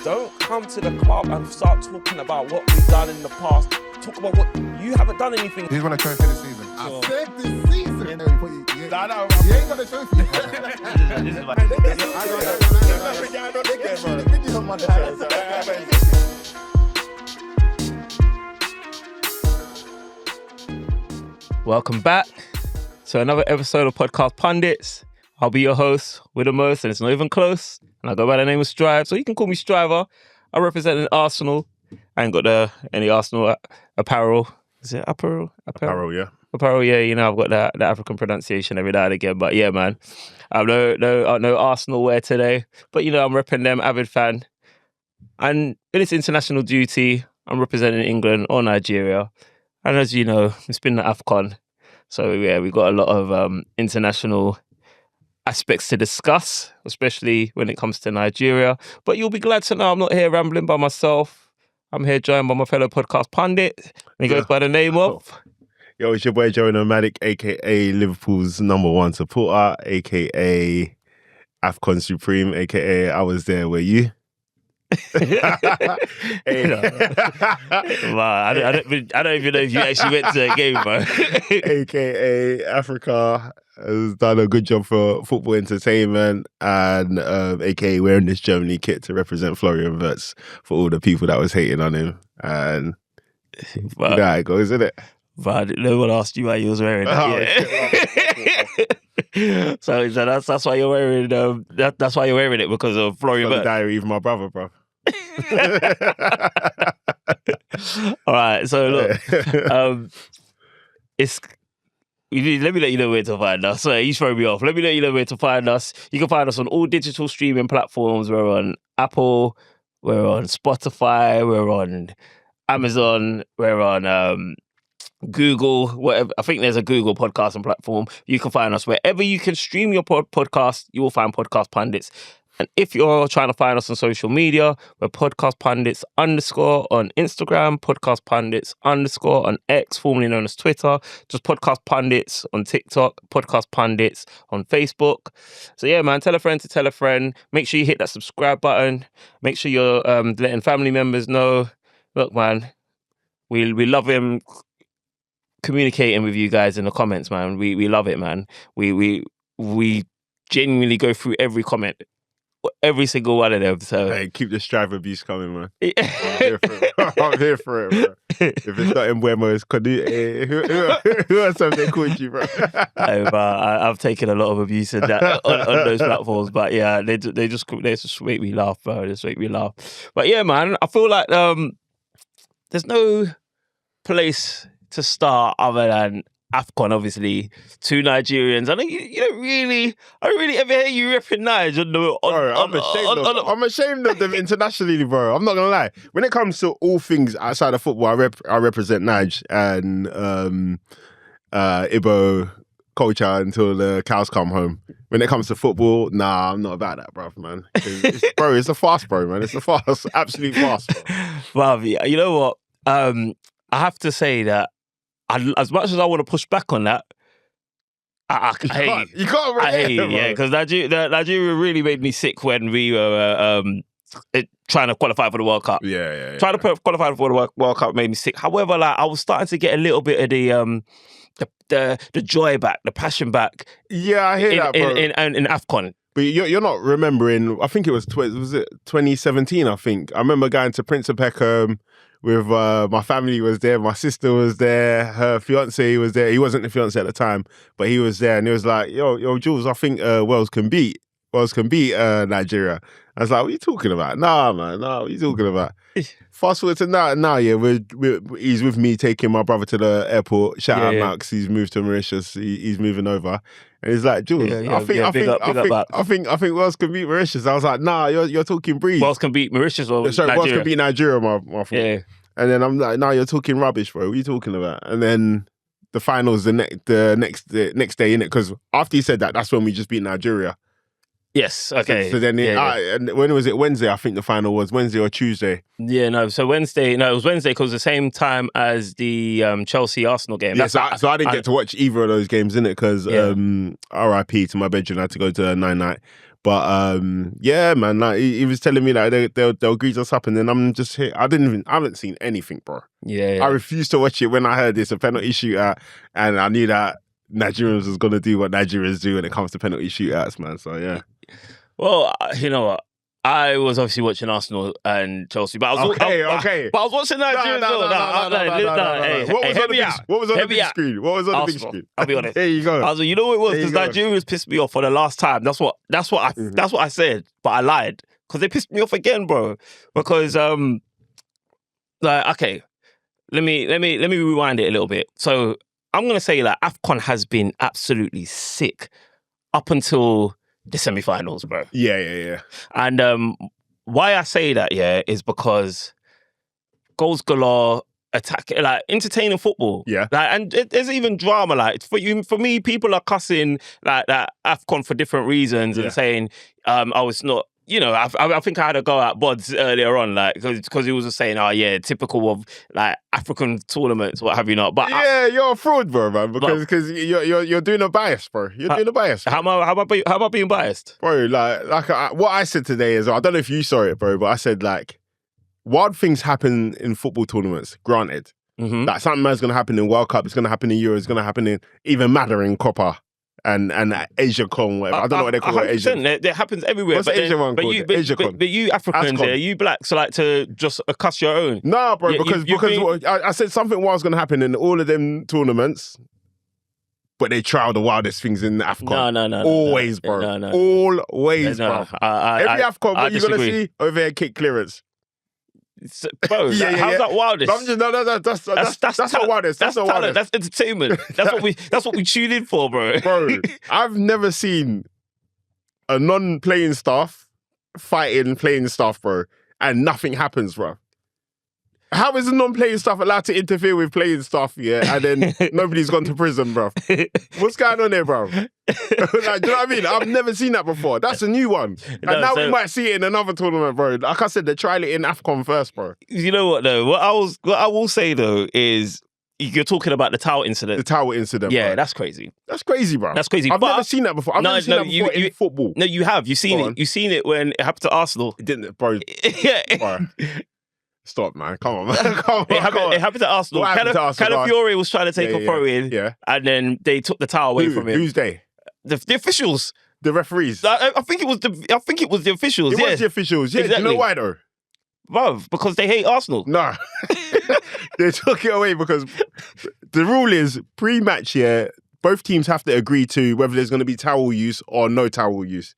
Don't come to the club and start talking about what we've done in the past. Talk about what you haven't done anything. He's won a trophy this season. I said this season. You You ain't got a trophy. This is Welcome back to another episode of Podcast Pundits. I'll be your host with the most, and it's not even close. And I go by the name of Strive, so you can call me Striver. I represent Arsenal. I ain't got any Arsenal apparel. Is it apparel? Apparel, yeah. Apparel, yeah. You know, I've got the African pronunciation every now and again. But yeah, man, I've no Arsenal wear today. But you know, I'm repping them, avid fan. And in its international duty, I'm representing England or Nigeria. And as you know, it's been the AFCON. So yeah, we've got a lot of international aspects to discuss, especially when it comes to Nigeria. But you'll be glad to know I'm not here rambling by myself. I'm here joined by my fellow podcast pundit. And he goes by the name of... Yo, it's your boy Joey Nomadic, a.k.a. Liverpool's #1 supporter, a.k.a. AFCON Supreme, a.k.a. I was there, were you? Wow, I don't even know if you actually went to a game, bro. a.k.a. Africa has done a good job for football entertainment, and a.k.a. wearing this Germany kit to represent Florian Wirtz for all the people that was hating on him. And you know how it goes, isn't it? But no one asked you why you was wearing that. Yeah. So that's why you're wearing that's why you're wearing it, because of Florian Wirtz. Diary of my brother, bro. All right, so look, let me let you know where to find us. So he's throwing me off. Let me let you know where to find us. You can find us on all digital streaming platforms. We're on Apple, we're on Spotify, we're on Amazon, we're on Google, whatever. I think there's a Google podcasting platform. You can find us wherever you can stream your podcast. You will find Podcast Pundits. And if you're trying to find us on social media, we're Podcast Pundits _ on Instagram, Podcast Pundits _ on X, formerly known as Twitter, just Podcast Pundits on TikTok, Podcast Pundits on Facebook. So yeah, man, tell a friend to tell a friend. Make sure you hit that subscribe button. Make sure you're letting family members know. Look, man, we love him communicating with you guys in the comments, man. We love it, man. We genuinely go through every comment, every single one of them. So hey, keep the Strive abuse coming, man. I'm here for it, bro. If it's not in Buemos, who else have they called you, bro? I've taken a lot of abuse in that on those platforms, but yeah, they just make me laugh, bro. They just make me laugh. But yeah, man, I feel like there's no place to start other than AFCON, obviously. Two Nigerians. I think you don't really ever hear you ripping Nige I'm ashamed of them internationally, bro. I'm not gonna lie. When it comes to all things outside of football, I represent Nige and Igbo culture until the cows come home. When it comes to football, nah, I'm not about that, bro, man. It's a fast, bro, man. It's a fast, absolute fast, bro. Well, you know what? I have to say that as much as I want to push back on that, You can't relate, yeah, because Nigeria really made me sick when we were trying to qualify for the World Cup. Yeah. Trying to qualify for the World Cup made me sick. However, like, I was starting to get a little bit of the joy back, the passion back. Yeah, I hear that, bro. In AFCON. But you're not remembering, I think it was 2017, I think. I remember going to Prince of Peckham with my family was there, my sister was there, her fiancé was there. He wasn't the fiancé at the time, but he was there, and he was like, yo, Jules, I think Wales can beat Nigeria. I was like, what are you talking about? Nah, man, what are you talking about? Fast forward to now, yeah, he's with me taking my brother to the airport. Shout out Max, he's moved to Mauritius, he's moving over. And he's like, Jules, I think Wales can beat Mauritius. I was like, nah, you're talking breeze. Wales can beat Mauritius or Sorry, Nigeria? Wales can beat Nigeria, my fault. Yeah. And then I'm like, nah, you're talking rubbish, bro. What are you talking about? And then the finals the next day, innit? Because after he said that, that's when we just beat Nigeria. Yes, okay. So then, and when was it? Wednesday, I think the final was Wednesday or Tuesday. Yeah, no. So Wednesday, no, it was Wednesday because the same time as the Chelsea-Arsenal game. Yeah, so I didn't get to watch either of those games, innit? Because RIP to my bedroom, I had to go to a 9-night. But yeah, man, like he was telling me that they'll grease us up, and then I'm just here. I haven't seen anything, bro. Yeah. I refused to watch it when I heard it's a penalty shootout, and I knew that Nigerians was gonna do what Nigerians do when it comes to penalty shootouts, man. So yeah. Well, you know what? I was obviously watching Arsenal and Chelsea, but I was Okay. But I was watching Nigeria. What was on the big screen? What was on the big screen? I'll be honest. There you go. I was like, you know what it was? Because Nigerians pissed me off for the last time. That's what I said, but I lied because they pissed me off again, bro. Because okay, let me rewind it a little bit. So I'm gonna say that AFCON has been absolutely sick up until the semi-finals, bro. Yeah. And why I say that, is because goals galore, attack, like entertaining football. Yeah. Like, and there's even drama. Like for me, people are cussing like that AFCON for different reasons and saying, it's not. You know, I think I had a go at Bods earlier on, like, because he was just saying, typical of like African tournaments, what have you not. But you're a fraud, bro, man, because you're doing a bias, bro. You're doing a bias. How about being biased, bro? Like what I said today is, I don't know if you saw it, bro, but I said like, wild things happen in football tournaments. Granted, like something that's going to happen in World Cup, it's going to happen in Euros, it's going to happen in even madder in Copa. And AsiaCon, whatever. I don't know what they call it. It happens everywhere. What's the Asian one called? AsiaCon. But you Africans, you blacks like to just cuss your own. Nah, bro, because I said something was going to happen in all of them tournaments, but they trial the wildest things in AFCON. No. Always, bro. No. Always, bro. Every AFCON, what are you going to see? Over here, kick clearance. Bro, how's that wildest? That's not wildest. That's not wildest. That's entertainment. That's what we tune in for, bro. Bro, I've never seen a non-playing staff fighting playing staff, bro, and nothing happens, bro. How is the non-playing staff allowed to interfere with playing staff, and then nobody's gone to prison, bro? What's going on there, bro? Like, do you know what I mean? I've never seen that before. That's a new one. And now we might see it in another tournament, bro. Like I said, they tried it in AFCON first, bro. You know what, though? What I will say, though, is you're talking about the towel incident. The towel incident, yeah, bro. That's crazy. That's crazy, bro. That's crazy. I've never seen that before. I've never seen that before in football. No, you have. You've seen it. You've seen it when it happened to Arsenal. It didn't, bro. Bro. Stop, man. Come on, man. It happened to Arsenal. What happened to Arsenal? Calafiore was trying to take a throw in, and then they took the towel away from him. Who's they? The officials. The referees. I think it was the officials. It was the officials. Yeah. Exactly. Do you know why though? Bruv, because they hate Arsenal. No. They took it away because the rule is pre-match, both teams have to agree to whether there's going to be towel use or no towel use.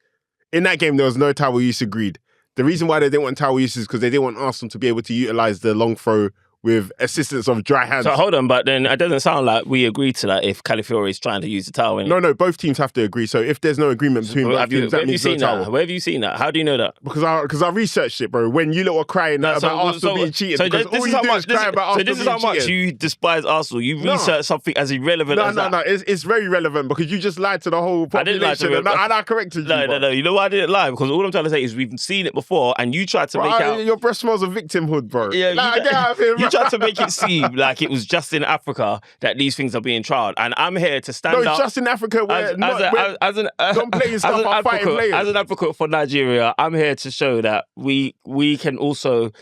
In that game, there was no towel use agreed. The reason why they didn't want towel use is because they didn't want Arsenal to be able to utilise the long throw with assistance of dry hands. So hold on, but then it doesn't sound like we agreed to that if Calafiore is trying to use the towel. No, both teams have to agree. So if there's no agreement between both teams, that means no towel. Where have you seen that? How do you know that? Because I researched it, bro. When you lot were crying about Arsenal being cheated, because all you do is cry about Arsenal being cheated. So this is how much you despise Arsenal. You research something as irrelevant as that. No. It's very relevant because you just lied to the whole population and I corrected you. No. You know why I didn't lie? Because all I'm trying to say is we've seen it before and you tried to make out... Your breath smells of victimhood, bro. Yeah, get out of here, bro. You tried to make it seem like it was just in Africa that these things are being trialed. And I'm here to stand up... No, it's just in Africa where non-playing stuff are fighting players. As an advocate for Nigeria, I'm here to show that we can also...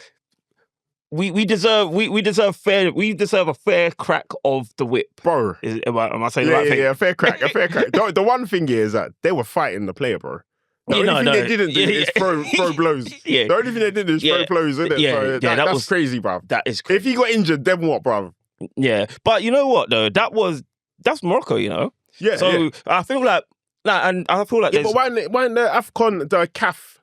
We deserve a fair crack of the whip, bro. Am I saying the right thing? Yeah, a fair crack. The one thing is that they were fighting the player, bro. The only thing they didn't do is throw blows. Yeah. The only thing they did is throw blows, isn't it? Yeah, So that's crazy, bro. That is crazy. If he got injured, then what, bro? Yeah, but you know what though? That's Morocco, you know. Yeah. So I feel like but why in the AFCON the CAF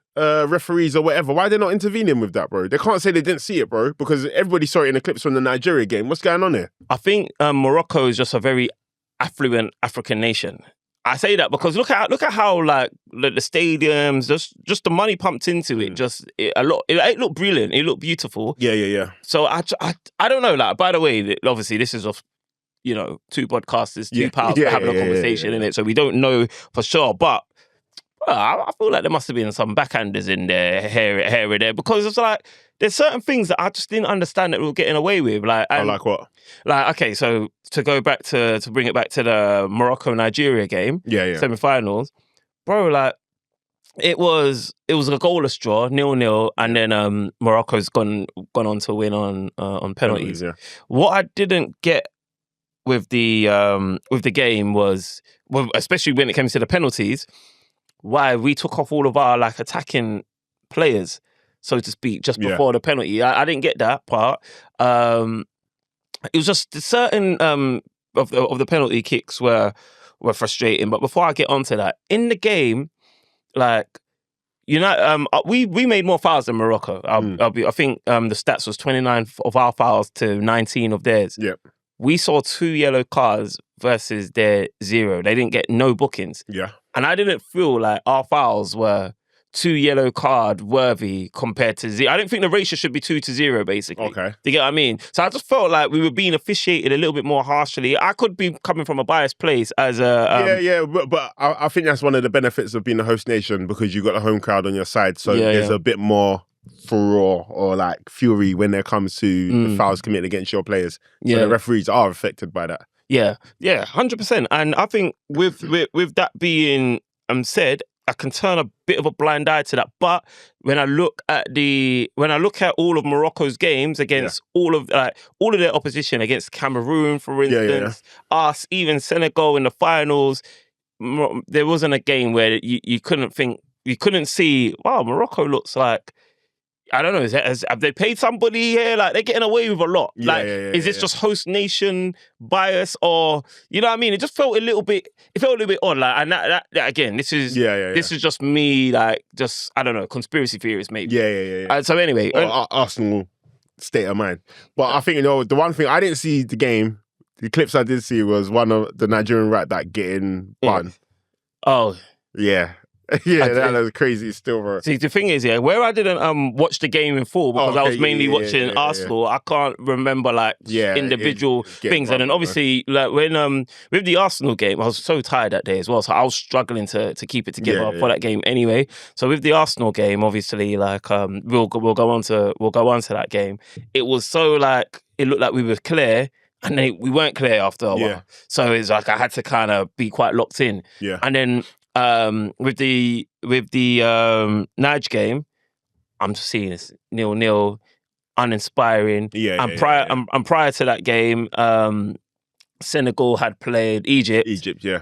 referees or whatever, why are they not intervening with that, bro? They can't say they didn't see it, bro, because everybody saw it in the clips from the Nigeria game. What's going on there? I think Morocco is just a very affluent African nation. I say that because look at how like the stadiums, just the money pumped into it, it looked brilliant, it looked beautiful. Yeah. So I don't know. Like, by the way, obviously this is of two podcasters, two pals having a conversation in it, so we don't know for sure. But I feel like there must have been some backhanders in there here and there, because it's like there's certain things that I just didn't understand that we were getting away with. Like what? Like, okay, so to go back to bring it back to the Morocco-Nigeria game, yeah. semi-finals, bro, like, It was a goalless draw, 0-0, and then Morocco's gone on to win on penalties. Yeah. What I didn't get with the game was, well, especially when it came to the penalties, why we took off all of our like attacking players, so to speak, just before the penalty. I didn't get that part. It was just certain of the penalty kicks were frustrating. But before I get onto that, in the game, like, you know, we made more fouls than Morocco. I think the stats was 29 of our fouls to 19 of theirs. Yep. We saw 2 yellow cards versus their 0. They didn't get no bookings. Yeah. And I didn't feel like our fouls were 2 yellow card worthy compared to 0. I don't think the ratio should be 2-0, basically. Okay. Do you get what I mean? So I just felt like we were being officiated a little bit more harshly. I could be coming from a biased place as a... but I think that's one of the benefits of being a host nation, because you've got the home crowd on your side. So there's a bit more furore or like fury when it comes to the fouls committed against your players. So the referees are affected by that. Yeah, 100%. And I think with that being said, I can turn a bit of a blind eye to that. But when I look at all of Morocco's games against all of their opposition, against Cameroon, for instance, us, even Senegal in the finals, there wasn't a game where you couldn't see, wow, Morocco looks like, I don't know, have they paid somebody here? Like, they're getting away with a lot. Is this just host nation bias, or, you know what I mean? It just felt a little bit odd. Like, and that again, this is just me, like, just, I don't know, conspiracy theorist maybe. So anyway, Arsenal state of mind. But I think, you know, the one thing I didn't see the game, the clips I did see was one of the Nigerian right back getting bun. Oh yeah. That was crazy still, bro. See, the thing is, where I didn't watch the game in full because I was mainly watching Arsenal, I can't remember like individual things. And then obviously, like when with the Arsenal game, I was so tired that day as well, so I was struggling to keep it together for that game anyway. So with the Arsenal game, obviously, like we'll go on to that game. It was so like it looked like we were clear. And then we weren't clear after a while. So it's like I had to kind of be quite locked in. Yeah. And then with the Nige game, I'm just seeing this 0-0, uninspiring. And prior to that game, Senegal had played Egypt.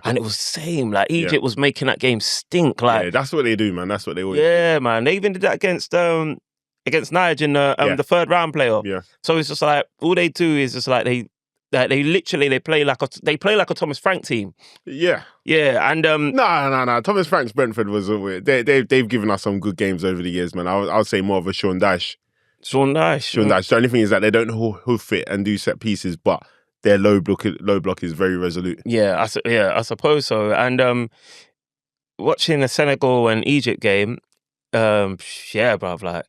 And it was the same. Like, Egypt was making that game stink. Like, that's what they do, man. That's what they always do. Yeah, man. They even did that against Nige in the third round playoff. Yeah. So it's just like all they do is just like they play like a Thomas Frank team. Yeah. Yeah, and no. Thomas Frank's Brentford was they've given us some good games over the years, man. I would say more of a Sean Dyche. Sean Dyche. The only thing is that they don't hoof it and do set pieces, but their low block is very resolute. Yeah, I suppose so. And watching the Senegal and Egypt game, bruv, like,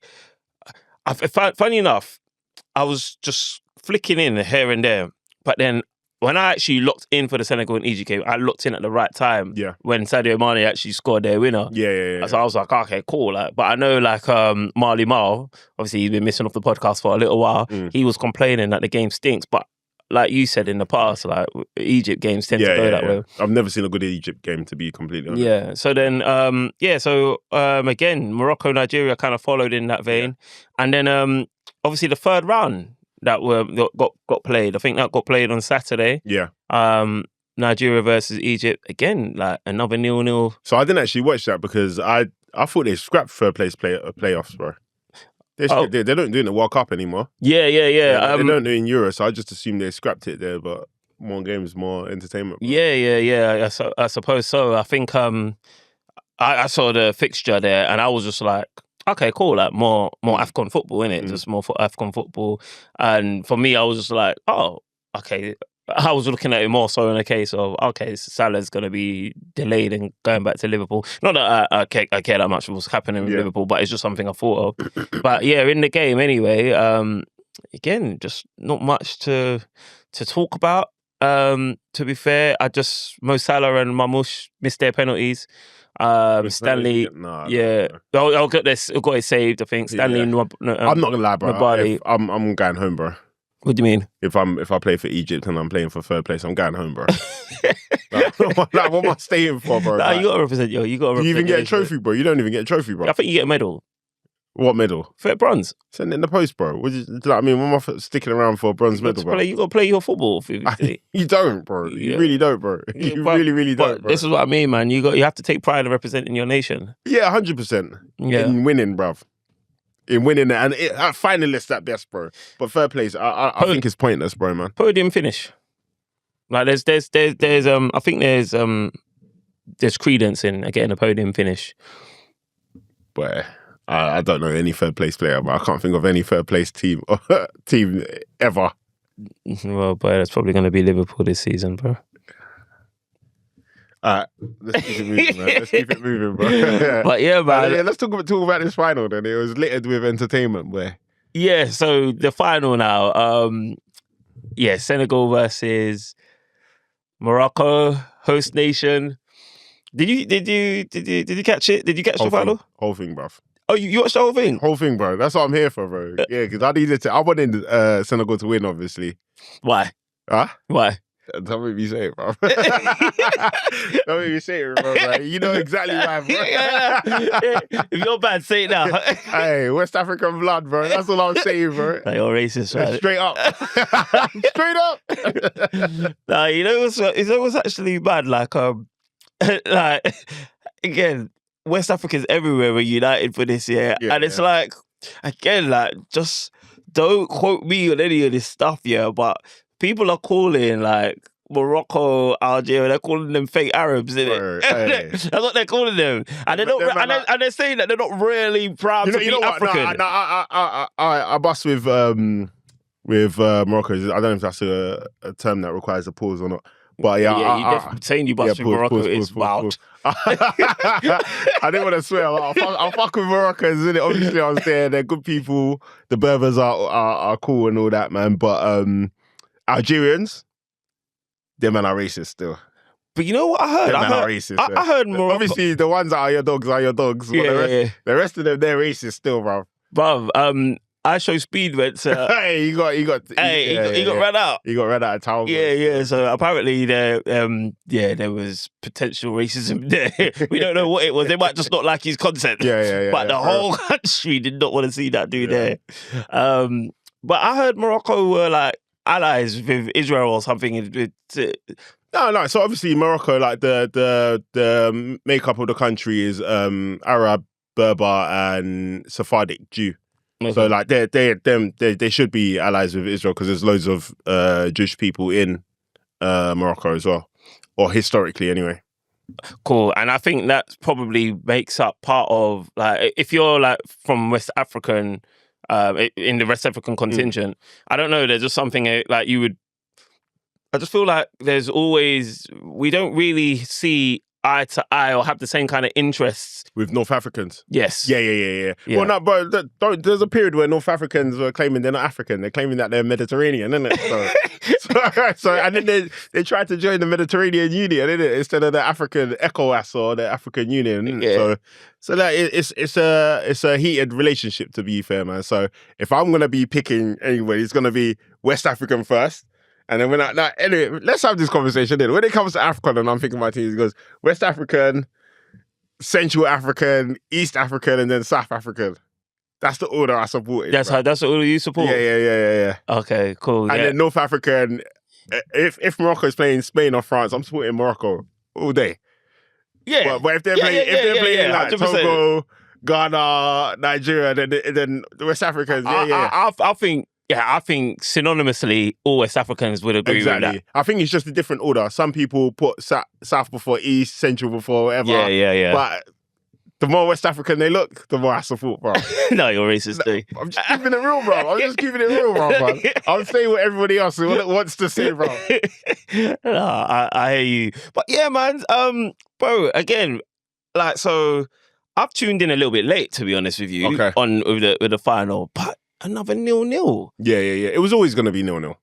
funny enough, I was just flicking in here and there. But then when I actually locked in for the Senegal and Egypt game, I locked in at the right time. Yeah. When Sadio Mané actually scored their winner. Yeah. So I was like, okay, cool. Like, but I know like Marley Marl, obviously he's been missing off the podcast for a little while. He was complaining that the game stinks. But like you said in the past, like Egypt games tend to go that way. I've never seen a good Egypt game, to be completely honest. Yeah. So then, again, Morocco, Nigeria kind of followed in that vein. Yeah. And then obviously the third round that got played. I think that got played on Saturday. Yeah. Nigeria versus Egypt. Again, like another 0-0. So I didn't actually watch that because I thought they scrapped third place playoffs, bro. They don't do it in the World Cup anymore. Yeah. They don't do it in Euro, so I just assumed they scrapped it there, but more games, more entertainment. Bro. Yeah. I suppose so. I think I saw the fixture there and I was just like, okay, cool, like more AFCON football, innit? Just more for AFCON football. And for me, I was just like, oh, okay. I was looking at it more so in a case of, okay, Salah's going to be delayed and going back to Liverpool. Not that I care that much what's happening with Liverpool, but it's just something I thought of. But yeah, in the game anyway, again, just not much to talk about. To be fair, Mo Salah and Mamouche missed their penalties. Stanley, I'll get this. Got it saved. I think Stanley. I'm not gonna lie, bro. I'm going home, bro. What do you mean? If I play for Egypt and I'm playing for third place, I'm going home, bro. What am I staying for, bro? Nah, you got to represent, yo. You got to Do you even get a trophy. trophy, bro? You don't even get a trophy, bro. I think you get a medal. What medal? For bronze. Send it in the post, bro. Do you know what I mean? When am I sticking around for a bronze medal, bro? You got to play your football. You don't, bro. You Yeah. really don't, bro. You really don't, bro. This is what I mean, man. You have to take pride in representing your nation. Yeah, 100%. Yeah. In winning, bruv. In winning, and finalists at best, bro. But third place, I think it's pointless, bro, man. Podium finish. Like there's I think there's credence in getting a podium finish. But I don't know any third place player, but I can't think of any third place team ever. Well, but that's probably going to be Liverpool this season, bro. All right, let's keep it moving, man. Let's keep it moving, bro. But yeah, man. Let's talk about this final then. It was littered with entertainment, boy. Yeah, so the final now. Senegal versus Morocco, host nation. Did you catch it? Did you catch the final? Whole thing, bruv. Oh, you watched the whole thing? Whole thing, bro. That's what I'm here for, bro. Yeah, because I wanted Senegal to win, obviously. Why? Huh? Why? Don't make me say it, bro. Don't make me say it, bro. Like, you know exactly why, bro. Yeah. If you're bad, say it now. Hey, West African blood, bro. That's all I'm saying, bro. Like, you're racist, right? Straight up. Straight up. Nah, you know what's actually bad? Like, again, West Africans everywhere were united for this year. Yeah, and it's like, again, like, just don't quote me on any of this stuff, yeah, but people are calling, like, Morocco, Algeria, they're calling them fake Arabs, innit? Hey. That's what they're calling them. And they're not, and they're saying that they're not really proud to be African. I bust with Morocco. I don't know if that's a term that requires a pause or not. But yeah, saying you bust with Morocco is wild. I didn't want to swear. I'll fuck with Moroccans, innit? Obviously, I was there. They're good people. The Berbers are cool and all that, man. But Algerians, them man are racist still. But you know what I heard? Them man are racist. I heard Morocco. Obviously, the ones that are your dogs are your dogs. The rest of them, they're racist still, bro. Bruv, I show speed went to... Hey, he got ran out. He got ran out of town. Yeah. So apparently there was potential racism there. We don't know what it was. They might just not like his content. Yeah. But the whole country did not want to see that dude there. But I heard Morocco were like allies with Israel or something. No. So obviously Morocco, like the makeup of the country is Arab, Berber, and Sephardic Jew. Okay. So like they should be allies with Israel because there's loads of Jewish people in Morocco as well, or historically anyway. Cool, and I think that probably makes up part of, like, if you're like from West African, in the West African contingent. I don't know. There's just something like you would. I just feel like we don't really see eye to eye or have the same kind of interests with North Africans. Yes. Yeah. Well, no, but there's a period where North Africans were claiming they're not African. They're claiming that they're Mediterranean, isn't it? So and then they tried to join the Mediterranean Union, isn't it, instead of the African ECOWAS or the African Union. Isn't it? Yeah. So like it's a heated relationship, to be fair, man. So if I'm gonna be picking anyway, it's gonna be West African first. And then anyway, let's have this conversation then. When it comes to AFCON and I'm thinking my teams, it goes West African, Central African, East African, and then South African. That's the order I supported. That's the order you support? Yeah. Okay, cool. And then North African, if Morocco is playing Spain or France, I'm supporting Morocco all day. Yeah. But if they're playing like 100%. Togo, Ghana, Nigeria, then the West Africans, I think synonymously all West Africans would agree with that. I think it's just a different order. Some people put South before East, Central before whatever. Yeah. But the more West African they look, the more I support, bro. No, you're racist too. I'm just keeping it real, bro. Man. I'm saying what everybody else wants to say, bro. No, I hear you. But yeah, man, bro, again, like, so I've tuned in a little bit late, to be honest with you, with the final, but another 0-0. Yeah. It was always going to be 0-0.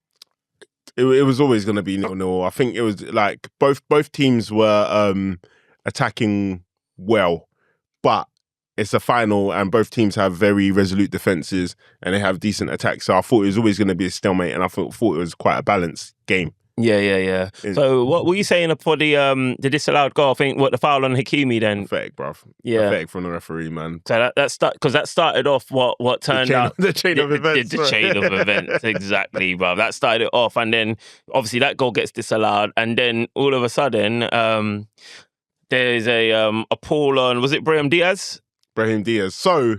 It was always going to be 0-0. I think it was like both teams were attacking well, but it's a final and both teams have very resolute defenses and they have decent attacks. So I thought it was always going to be a stalemate, and I thought it was quite a balanced game. Yeah. So what were you saying for the disallowed goal? I think the foul on Hakimi then. Pathetic, bruv. Yeah. Pathetic from the referee, man. So that started off what turned out the chain of events. The chain of events, exactly, bruv. That started it off, and then obviously that goal gets disallowed, and then all of a sudden there's a pull on, was it Brahim Diaz? Brahim Diaz. So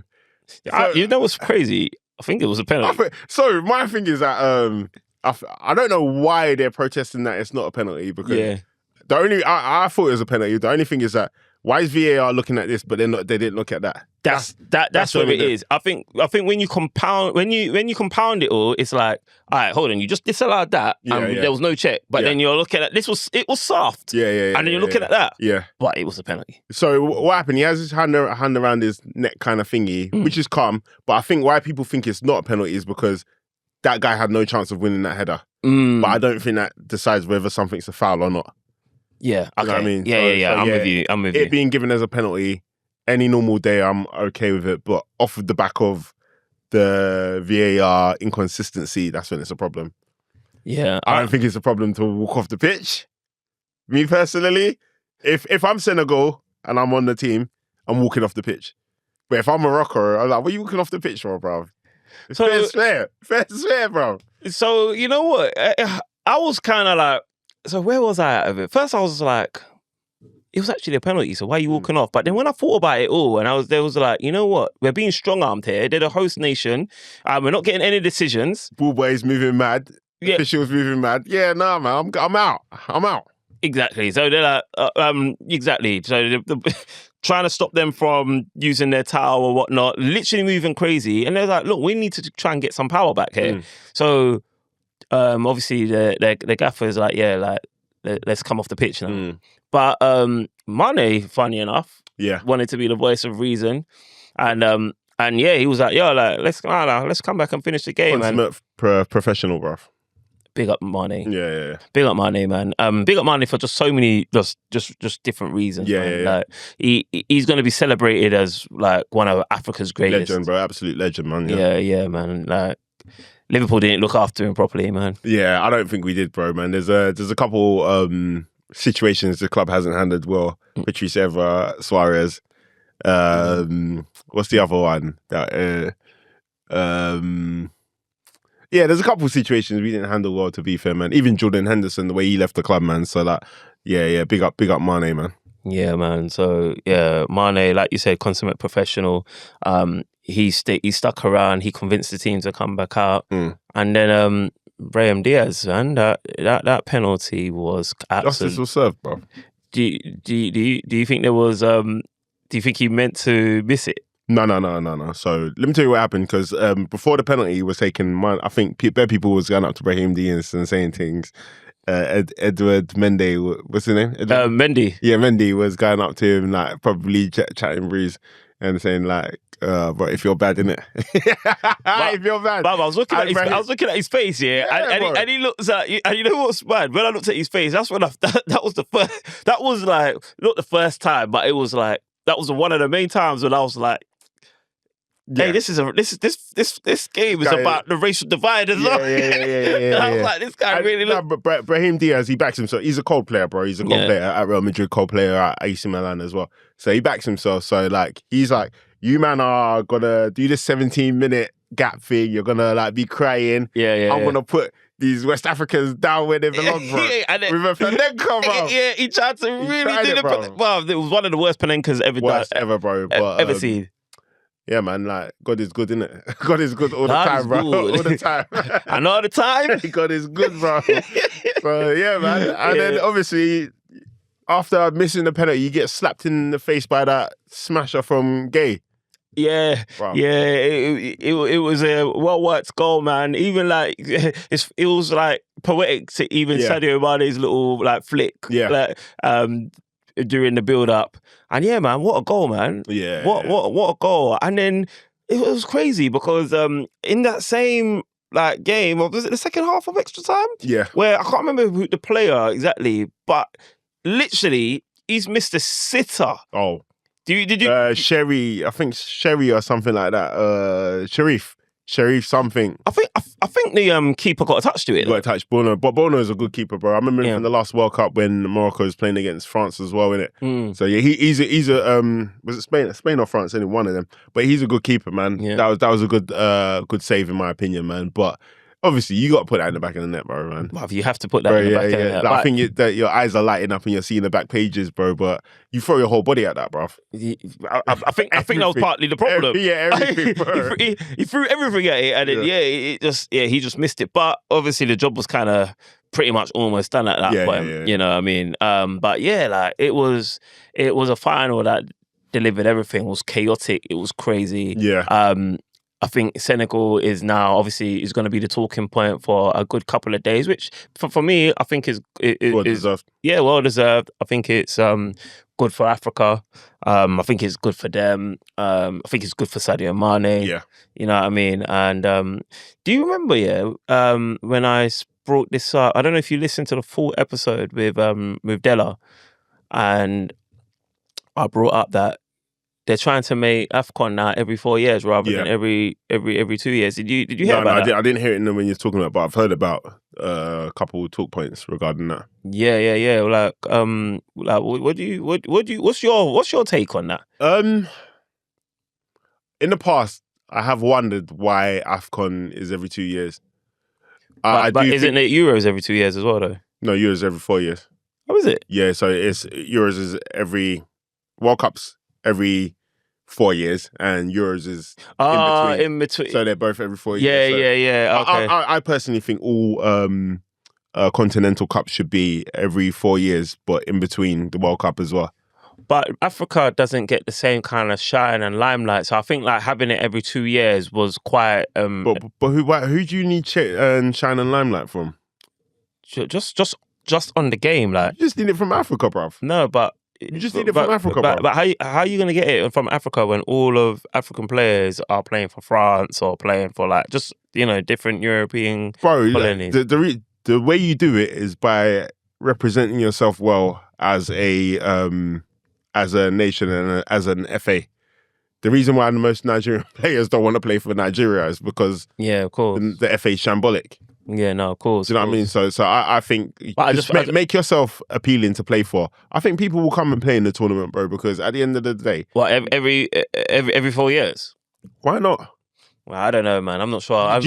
You know what's crazy? I think it was a penalty. So my thing is that I don't know why they're protesting that it's not a penalty, because I thought it was a penalty. The only thing is that why is VAR looking at this, but they didn't look at that? That's what it is. I think when you compound it all, it's like, all right, hold on, you just disallowed that, and there was no check, but then you're looking at it was soft, and then you're looking at that, but it was a penalty. So what happened? He has his hand around his neck, kind of thingy, which is calm. But I think why people think it's not a penalty is because that guy had no chance of winning that header. But I don't think that decides whether something's a foul or not. Yeah, okay. You know what I mean? Yeah. I'm with you. It being given as a penalty, any normal day, I'm okay with it. But off of the back of the VAR inconsistency, that's when it's a problem. Yeah. I don't think it's a problem to walk off the pitch. Me personally, if I'm Senegal and I'm on the team, I'm walking off the pitch. But if I'm Morocco, I'm like, what are you walking off the pitch for, bro? It's fair, bro. So, you know what? I was kind of like, so where was I out of it? First, I was like, it was actually a penalty, so why are you walking off? But then when I thought about it all, and there was like, you know what? We're being strong-armed here. They're the host nation. We're not getting any decisions. Ball boys moving mad. Yeah. Officials moving mad. Yeah, nah, man, I'm out. Exactly. So they're like, exactly. So they're trying to stop them from using their towel or whatnot, literally moving crazy. And they're like, look, we need to try and get some power back here. So obviously the gaffer's like, let's come off the pitch now. But Mané, funny enough, wanted to be the voice of reason. And he was like, let's come back and finish the game. Consummate professional, bruv. Big up Mané. Yeah. Big up Mané, man. Big up Mané for just so many, just different reasons. Yeah. Like he's going to be celebrated as like one of Africa's greatest. Legend, bro. Absolute legend, man. Yeah, man. Like Liverpool didn't look after him properly, man. Yeah, I don't think we did, bro, man. There's a couple situations the club hasn't handled well. Patrice Evra, Suarez. What's the other one? Yeah, there's a couple of situations we didn't handle well, to be fair, man. Even Jordan Henderson, the way he left the club, man. So like, big up Mané, man. Yeah, man. So yeah, Mané, like you said, consummate professional. He stuck around. He convinced the team to come back out, and then Brahim Diaz, man, that penalty was absolute. Justice was served, bro. Do you think there was? Do you think he meant to miss it? No. So let me tell you what happened, because before the penalty was taken, I think people was going up to Brahim Diaz and saying things. Edward Mendy, what's his name? Mendy. Yeah, Mendy was going up to him, like probably chatting breeze and saying like, "But if you're bad, innit? If you're bad." But I was looking at his face, and he looks at, and you know what's bad? When I looked at his face, that's when that was the first. That was like not the first time, but it was like that was one of the main times when I was like, hey, this game is about the racial divide as well. Yeah. I was like, this guy really look. Brahim Diaz, he backs himself. He's a cold player, bro. He's a cold player at Real Madrid, cold player at AC Milan as well. So he backs himself. So like, he's like, you man are gonna do this 17-minute gap thing. You're gonna like be crying. I'm gonna put these West Africans down where they belong, bro. With a Panenka, bro. Yeah, he tried to really do it. Well, it was one of the worst Panenkas ever, bro. Ever seen. Yeah, man, like, God is good, innit? God is good all the time, bro. All the time. And all the time? God is good, bro. So, yeah, man. And then, obviously, after missing the penalty, you get slapped in the face by that smasher from Gay. Yeah, wow. It was a well-worked goal, man. Even, like, it was, like, poetic to even Sadio Mané's little, like, flick. Yeah. Like, during the build-up. And yeah, man, what a goal, man. Yeah. What a goal. And then it was crazy because in that same like game, was it the second half of extra time? Yeah. Where I can't remember who the player exactly, but literally he's missed a sitter. Oh. Did you? Sherry, I think Sherry or something like that. Sharif something. I think the keeper got attached to it. Got to touch Bono, but Bono is a good keeper, bro. I remember him from the last World Cup when Morocco was playing against France as well, innit? So yeah, he's a was it Spain or France? Any one of them, but he's a good keeper, man. Yeah. That was a good save in my opinion, man. But obviously, you got to put that in the back of the net, bro, man. Well, you have to put that in the back of the net. Like, I think that your eyes are lighting up and you're seeing the back pages, bro. But you throw your whole body at that, bro. I think that was partly the problem. Everything, bro. he threw everything at it, and then he just missed it. But obviously, the job was kind of pretty much almost done at that point. You know what I mean? But yeah, like it was a final that delivered everything. It was chaotic. It was crazy. Yeah. I think Senegal is now obviously is going to be the talking point for a good couple of days, which for me I think is Well deserved. Yeah, well deserved. I think it's good for Africa. I think it's good for them. I think it's good for Sadio Mané. Yeah. You know what I mean? And do you remember? When I brought this up, I don't know if you listened to the full episode with Della, and I brought up that they're trying to make AFCON now every 4 years rather than every 2 years. Did you hear about that? I didn't hear it when you're talking about it, but I've heard about a couple of talk points regarding that. Yeah. Like what's your take on that? In the past, I have wondered why AFCON is every 2 years. But isn't it Euros every 2 years as well, though? No, Euros every 4 years. Oh, is it? Yeah, so it's Euros is every World Cup's every 4 years, and Euros is in between. So they're both every 4 years. Yeah. Okay. I personally think all Continental Cups should be every 4 years, but in between the World Cup as well. But Africa doesn't get the same kind of shine and limelight, so I think like having it every 2 years was quite. But who do you need shine and limelight from? Just on the game, like you just need it from Africa, bruv. No, but you just need it from Africa, but how are you gonna get it from Africa when all of African players are playing for France or playing for like just different European colonies? The way you do it is by representing yourself well as a nation and as an FA. The reason why the most Nigerian players don't want to play for Nigeria is because of course the FA is shambolic. Yeah, no, of course. Do you know what I mean? So I think make yourself appealing to play for. I think people will come and play in the tournament, bro, because at the end of the day, every 4 years? Why not? Well, I don't know, man. I'm not sure. I'm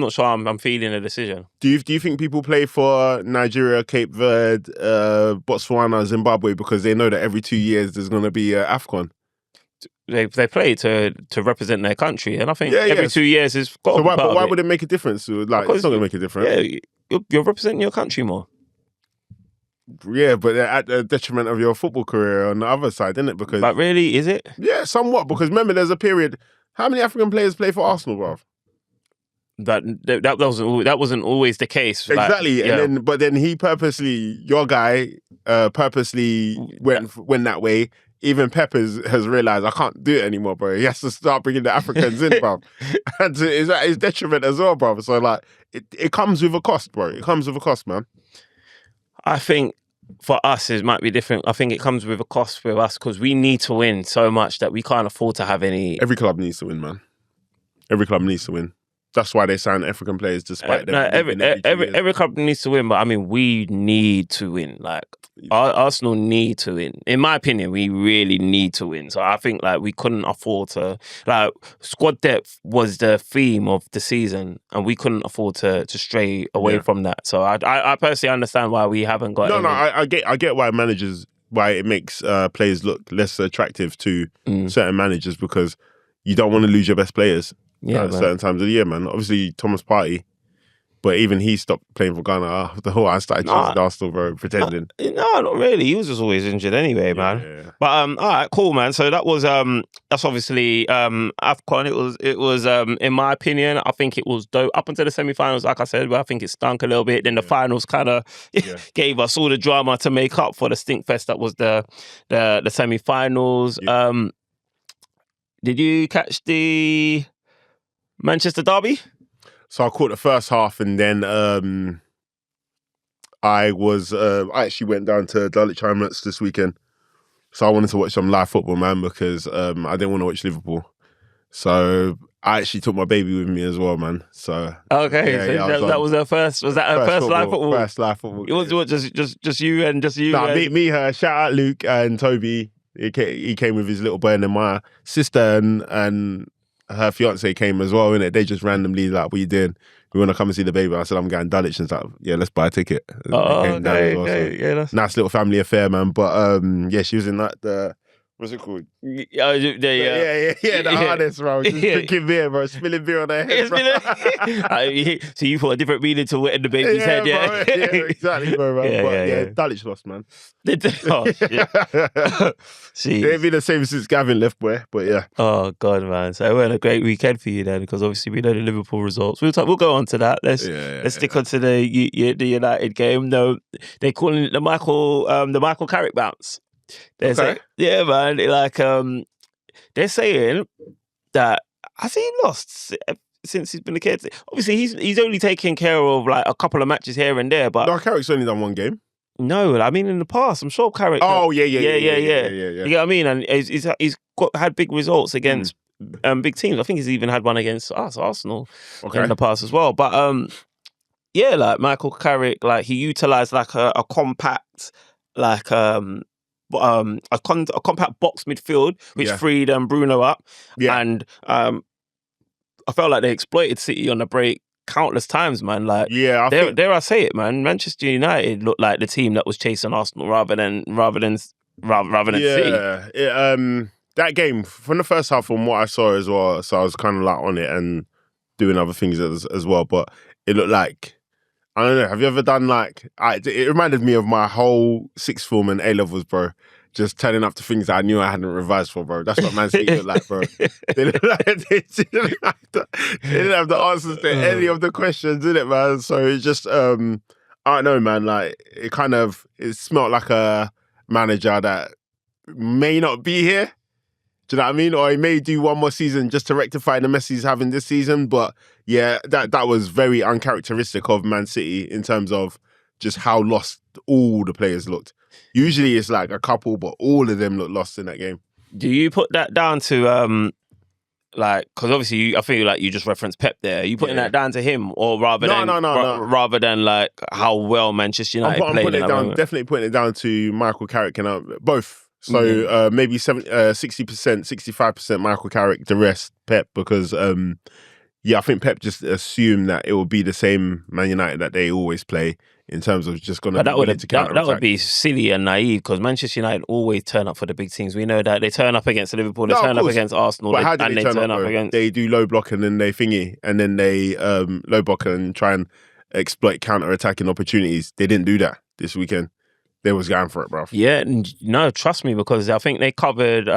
not sure. I'm feeling a decision. Do you think people play for Nigeria, Cape Verde, Botswana, Zimbabwe because they know that every 2 years there's going to be AFCON? They play to represent their country, and I think every 2 years is got. So why would it make a difference? Like, it's not going to make a difference. Yeah, you're representing your country more. Yeah, but at the detriment of your football career on the other side, isn't it? Because but really, is it? Yeah, somewhat. Because remember, there's a period. How many African players play for Arsenal, bro? That wasn't always the case. Exactly, but then your guy purposely went that way. Even Pep has realised I can't do it anymore, bro. He has to start bringing the Africans in, bro. And it's at his detriment as well, bro. So like, it comes with a cost, bro. It comes with a cost, man. I think for us, it might be different. I think it comes with a cost for us because we need to win so much that we can't afford to have any. Every club needs to win, man. Every club needs to win. That's why they sign African players despite them. Every club needs to win, but I mean, we need to win. Like, Arsenal need to win. In my opinion, we really need to win. So I think like we couldn't afford to. Like, squad depth was the theme of the season, and we couldn't afford to stray away from that. So I personally understand why we haven't got. I get why it makes players look less attractive to certain managers because you don't want to lose your best players. At certain times of the year, man. Obviously, Thomas Partey, but even he stopped playing for Ghana after I started choosing Arsenal, bro, pretending. No, not really. He was just always injured anyway, man. Yeah. But all right, cool, man. So that was that's obviously AFCON. It was in my opinion, I think it was dope up until the semi-finals. Like I said, but I think it stunk a little bit. Then the finals kind of gave us all the drama to make up for the stink fest that was the semi-finals. Yeah. Did you catch the Manchester derby? So I caught the first half, and then I actually went down to Dulwich Hamlets this weekend. So I wanted to watch some live football, man, because I didn't want to watch Liverpool. So I actually took my baby with me as well, man. So Okay, that was her first. Was that her first live football? First live football. It was what, just you and just you. Nah, me, her. Shout out Luke and Toby. He came with his little boy, and then my sister and her fiance came as well, innit? They just randomly like, what you doing? We want to come and see the baby. I said, I'm going Dulwich, and like, yeah, let's buy a ticket. That's nice little family affair, man. But yeah, she was in that what's it called? Yeah, the hardest, bro. Just drinking beer, bro. Spilling beer on her head, bro. So you put a different meaning to wet in the baby's head, yeah? Bro. Yeah, exactly, bro. Yeah, Dulwich lost, man. Oh, shit. See, it ain't been the same since Gavin left, boy. But yeah. Oh God, man. So we had a great weekend for you then, because obviously we know the Liverpool results. We'll go on to that. Let's stick on to the United game. No, they're calling it the Michael Carrick bounce. Saying, yeah, man. Like, they're saying that has he lost since he's been a kid? Obviously, he's only taken care of like a couple of matches here and there, but no, Carrick's only done one game. No, I mean in the past, I'm sure Carrick. Oh yeah. You know what I mean? And he's had big results against big teams. I think he's even had one against us, Arsenal, in the past as well. But yeah, like Michael Carrick, like he utilised like a compact, like a compact box midfield, which freed Bruno up. Yeah. And I felt like they exploited City on the break countless times, man. Like, I think... dare I say it, man? Manchester United looked like the team that was chasing Arsenal rather than City. That game from the first half, from what I saw as well, so I was kind of like on it and doing other things as well. But it looked like, I don't know. Have you ever done like? It reminded me of my whole sixth form and A levels, bro. Just turning up to things that I knew I hadn't revised for, bro. That's what Man City looked like, bro. They didn't have the answers to any of the questions, did it, man? So it's just, I don't know, man. Like it smelled like a manager that may not be here. Do you know what I mean? Or he may do one more season just to rectify the mess he's having this season. But yeah, that was very uncharacteristic of Man City in terms of just how lost all the players looked. Usually it's like a couple, but all of them look lost in that game. Do you put that down to like, because obviously I feel like you just referenced Pep there. Are you putting that down to him, or rather than like how well Manchester United played? Definitely putting it down to Michael Carrick and both. So maybe 60%, 65% Michael Carrick, the rest Pep, because I think Pep just assumed that it will be the same Man United that they always play. In terms of just going to that would be silly and naive, because Manchester United always turn up for the big teams. We know that they turn up against Liverpool, they turn up against Arsenal, but how do they turn up against? They do low block and then they thingy, and then they low block and try and exploit counter-attacking opportunities. They didn't do that this weekend. They was going for it, bro. Yeah, no, trust me, because I think they covered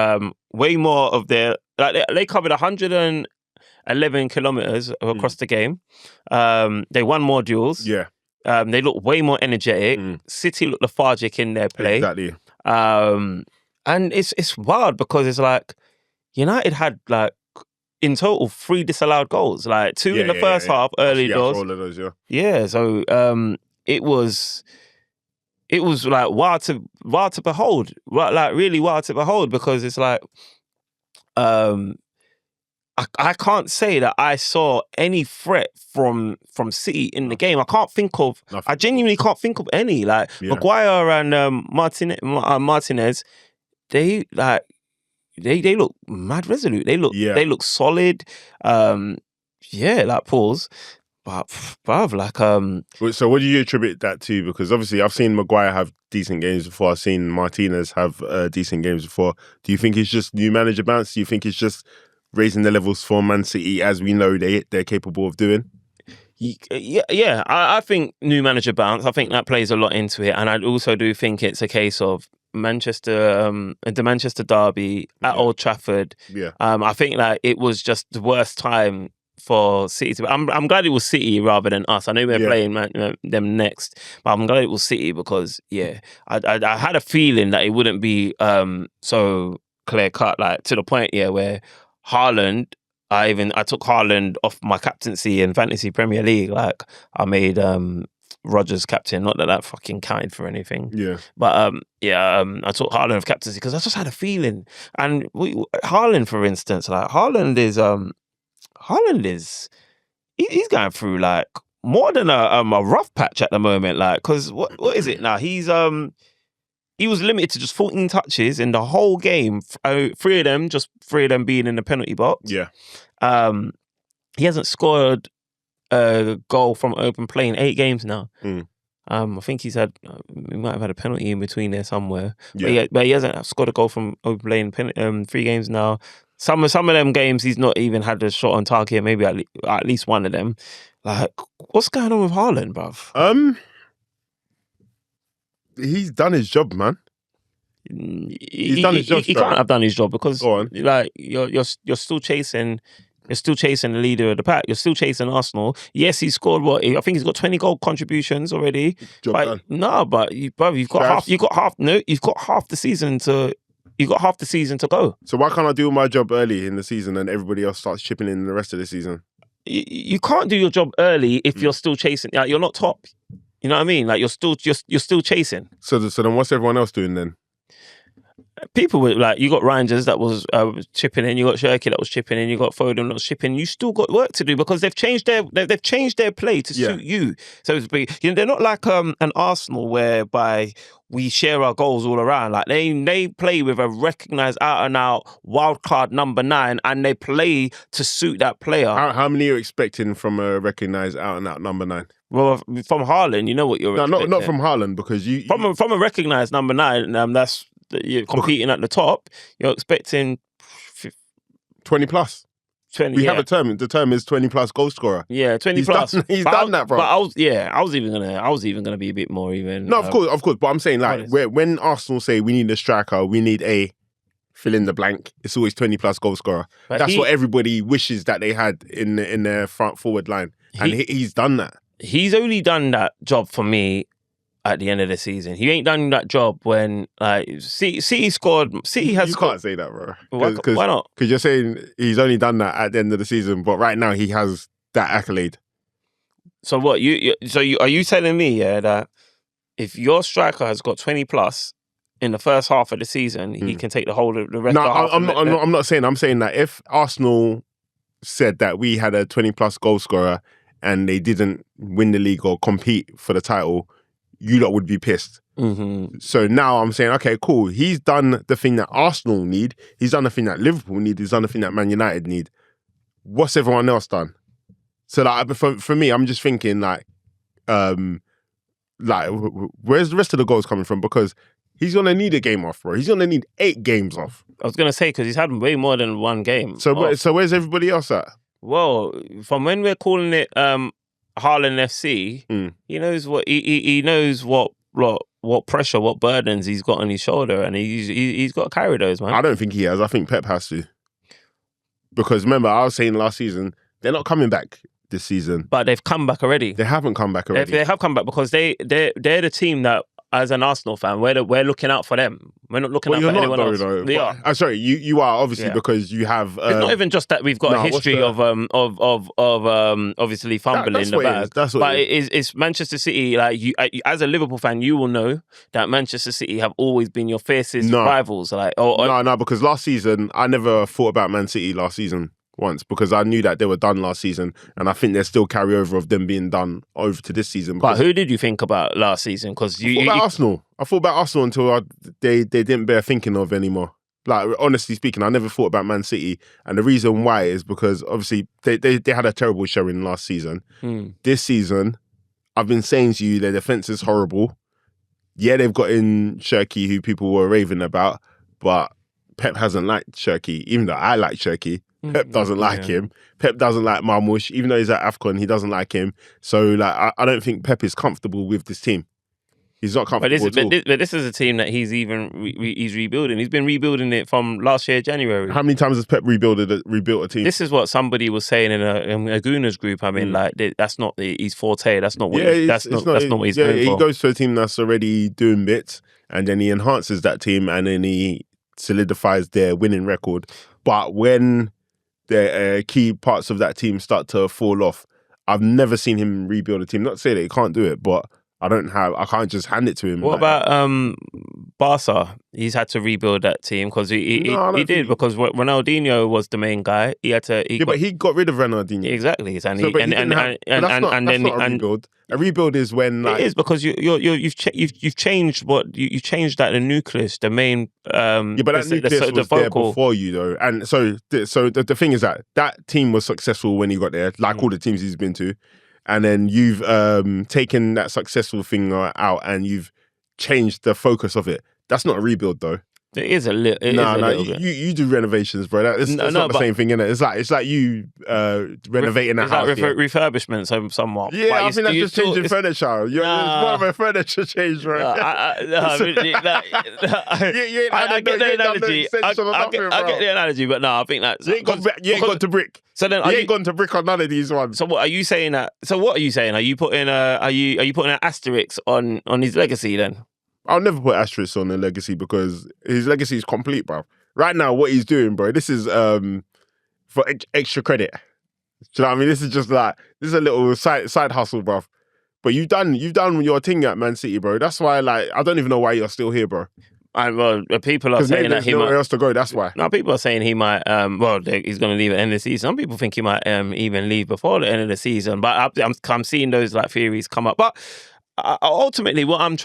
way more of their... Like they covered 111 kilometres across the game. They won more duels. Yeah. They look way more energetic. City look lethargic in their play. Exactly. And it's wild, because it's like United had like in total 3 disallowed goals, like 2 in the first half, early doors. All of those, so it was like wild to behold, like really wild to behold, because it's like I can't say that I saw any threat from City in the game. I genuinely can't think of any. Like Maguire and Martinez, they look mad resolute. They look solid. Like pause. But bruv, like So what do you attribute that to? Because obviously I've seen Maguire have decent games before. I've seen Martinez have decent games before. Do you think it's just new manager bounce? Do you think it's just raising the levels for Man City, as we know they're capable of doing? Yeah. I think new manager bounce. I think that plays a lot into it, and I also do think it's a case of the Manchester derby at Old Trafford. Yeah. I think that it was just the worst time for City to. I'm glad it was City rather than us. I know we're playing them next, but I'm glad it was City, because I had a feeling that it wouldn't be so clear cut, like to the point where Haaland, I took Haaland off my captaincy in Fantasy Premier League. Like I made Rodgers captain. Not that fucking counted for anything. Yeah. But I took Haaland of captaincy because I just had a feeling. And Haaland, for instance, like Haaland is he's going through like more than a rough patch at the moment. Like, because what is it now? He was limited to just 14 touches in the whole game. Three of them being in the penalty box. Yeah. He hasn't scored a goal from open play in 8 games now. I think he might have had a penalty in between there somewhere. Yeah. But he hasn't scored a goal from open play in 3 games now. Some of them games he's not even had a shot on target. Maybe at least one of them. Like, what's going on with Haaland, bruv? He's done his job, man. He's done his job. He can't have done his job because, like, you're still chasing. You're still chasing the leader of the pack. You're still chasing Arsenal. Yes, he scored I think he's got 20 goal contributions already. Job done. No, but you've got half the season to. You've got half the season to go. So why can't I do my job early in the season and everybody else starts chipping in the rest of the season? You can't do your job early if you're still chasing. Like, you're not top. You know what I mean? Like, you're still chasing. So then what's everyone else doing then? People were like, you got Rangers that was chipping in, you got Shirky that was chipping in, you got Foden that was chipping. You still got work to do because they've changed their play to suit you. So they're not like an Arsenal whereby we share our goals all around. Like they play with a recognised out and out wild card number 9, and they play to suit that player. How many are you expecting from a recognised out and out number 9? Well, from Haaland, you know what you're expecting. Not from Haaland, because from a recognised number 9, that's. You're competing at the top, you're expecting 20 plus. 20. We have a term. The term is 20 plus goal scorer. Yeah, 20 plus. He's done that, bro. But I was even gonna be a bit more even. No, of course. But I'm saying, like, when Arsenal say we need a striker, we need a fill in the blank, it's always 20 plus goal scorer. But that's what everybody wishes that they had in their front forward line, and he's done that. He's only done that job for me at the end of the season. He ain't done that job when City scored. City has. You can't say that, bro. Why not? Because you're saying he's only done that at the end of the season, but right now he has that accolade. So what? Are you telling me that if your striker has got 20 plus in the first half of the season, he can take the whole of the rest? No, I'm not saying. I'm saying that if Arsenal said that we had a 20 plus goal scorer and they didn't win the league or compete for the title, you lot would be pissed. Mm-hmm. So now I'm saying, okay, cool. He's done the thing that Arsenal need. He's done the thing that Liverpool need. He's done the thing that Man United need. What's everyone else done? So like, for me, I'm just thinking like, where's the rest of the goals coming from? Because he's going to need a game off, bro. He's going to need 8 games off. I was going to say, because he's had way more than one game. So where's everybody else at? Well, from when we're calling it Haaland FC, he knows what he knows what pressure, what burdens he's got on his shoulder, and he's got to carry those, man. I don't think he has. I think Pep has to. Because remember, I was saying last season, they're not coming back this season. But they've come back already. They haven't come back already. They have come back because they're the team that, as an Arsenal fan, we're looking out for them. We're not looking out for anyone else. They are. I'm sorry, you are obviously because you have. It's not even just that we've got a history of obviously fumbling in the bag. That's what but it's Manchester City. Like you, as a Liverpool fan, you will know that Manchester City have always been your fiercest rivals. Like no, because last season I never thought about Man City last season once because I knew that they were done last season, and I think there's still carryover of them being done over to this season. But who did you think about last season? Because Arsenal. I thought about Arsenal until they didn't bear thinking of anymore. Like, honestly speaking, I never thought about Man City, and the reason why is because obviously they had a terrible showing last season. This season, I've been saying to you, their defense is horrible. Yeah, they've got in Shirky, who people were raving about, but Pep hasn't liked Shirky, even though I like Shirky. Pep doesn't like him. Pep doesn't like Marmoush. Even though he's at AFCON, he doesn't like him. So, like, I don't think Pep is comfortable with this team. He's not comfortable at all. But this is a team that he's rebuilding. He's been rebuilding it from last year, January. How many times has Pep rebuilt a team? This is what somebody was saying in a Gooners group. I mean, like, that's not his forte. That's not what that's not what he's going for. He goes to a team that's already doing bits, and then he enhances that team, and then he solidifies their winning record. But when the key parts of that team start to fall off, I've never seen him rebuild a team. Not to say that he can't do it, but I can't just hand it to him. What about Barca? He's had to rebuild that team because he did, because Ronaldinho was the main guy. He had to. But he got rid of Ronaldinho. Exactly, and So, that's not a rebuild. A rebuild is when it is, because you've changed you changed that the nucleus, the main but that nucleus was there before you though, and so the thing is that team was successful when he got there, like all the teams he's been to. And then you've taken that successful thing out and you've changed the focus of it. That's not a rebuild, though. It is a little. You do renovations, bro. That's not the same thing, innit? It's like you renovating a house. It's like refurbishment, somewhat. Yeah, I think that's just changing furniture. It's more of a furniture change, bro. I get the analogy. I get the analogy, but no, I think that's you ain't gone to brick. So then, you ain't gone to brick on none of these ones. So what are you saying? What are you saying? Are you putting an asterisk on his legacy then? I'll never put asterisks on the legacy because his legacy is complete, bro. Right now, what he's doing, bro, this is for extra credit. Do you know what I mean? This is just like, this is a little side hustle, bro. But you've done your thing at Man City, bro. That's why, like, I don't even know why you're still here, bro. Well, people are saying that he might. Nowhere else to go. That's why. No, people are saying he might. He's going to leave at the end of the season. Some people think he might even leave before the end of the season. But I'm seeing those like theories come up. But ultimately, what I'm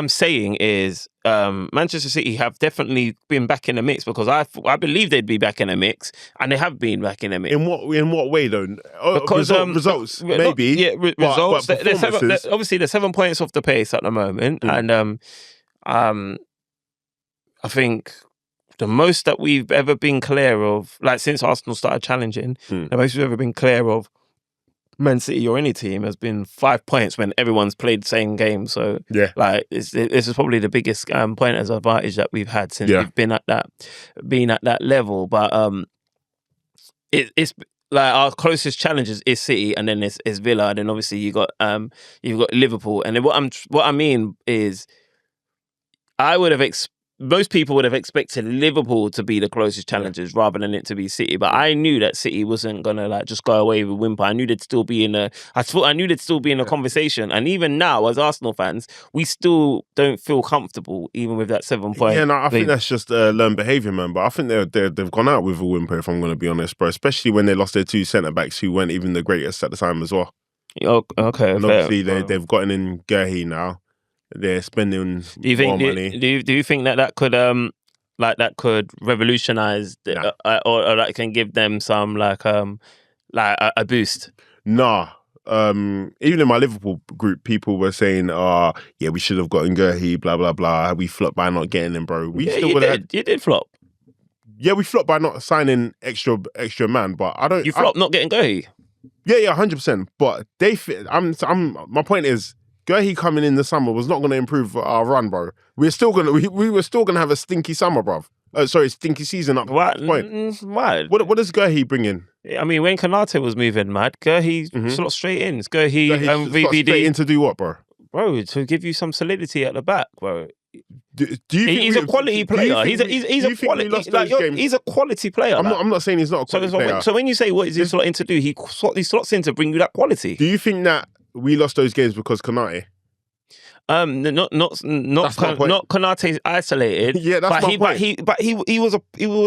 saying is, Manchester City have definitely been back in the mix, because I believe they'd be back in the mix, and they have been back in the mix. In what way though? Because results, maybe. Results. But Obviously, they're 7 points off the pace at the moment, and I think the most that we've ever been clear of, like since Arsenal started challenging, the most we've ever been clear of Man City or any team has been 5 points when everyone's played the same game. So like this is probably the biggest pointers advantage that we've had since we've been at that level. But it's like our closest challenges is City, and then it's Villa, and then obviously you've got Liverpool. And then what I mean is, most people would have expected Liverpool to be the closest challengers rather than it to be City. But I knew that City wasn't gonna like just go away with a whimper. I knew they'd still be in a conversation. And even now, as Arsenal fans, we still don't feel comfortable even with that 7 point. Yeah, no, I think that's just learned behaviour, man. But I think they've gone out with a whimper, if I'm going to be honest, bro. Especially when they lost their two centre backs who weren't even the greatest at the time as well. Okay, and obviously they've gotten in Guehi now. They're spending more money. Do you think that could could revolutionise or that can give them some like a boost? Nah. Even in my Liverpool group, people were saying, we should have gotten Guehi, blah blah blah. We flopped by not getting him, bro. You did flop. Yeah, we flopped by not signing extra man, but I don't. You flopped not getting Guehi. Yeah, 100%. But my point is, Guehi coming in the summer was not going to improve our run, bro. We were still gonna have a stinky summer, bro. Stinky season up to this point. Why? What does Guehi bring in? I mean, when Konate was moving mad, Guehi slot straight in. It's Guehi VVD straight in to do what, bro? Bro, to give you some solidity at the back, bro. Do you think he's a quality player? He's a quality player. I'm not saying he's not a quality player. So when you say what is he slotting to do, he slots in to bring you that quality. Do you think that we lost those games because Konate? Not Konate's isolated. Yeah, that's my point. But he was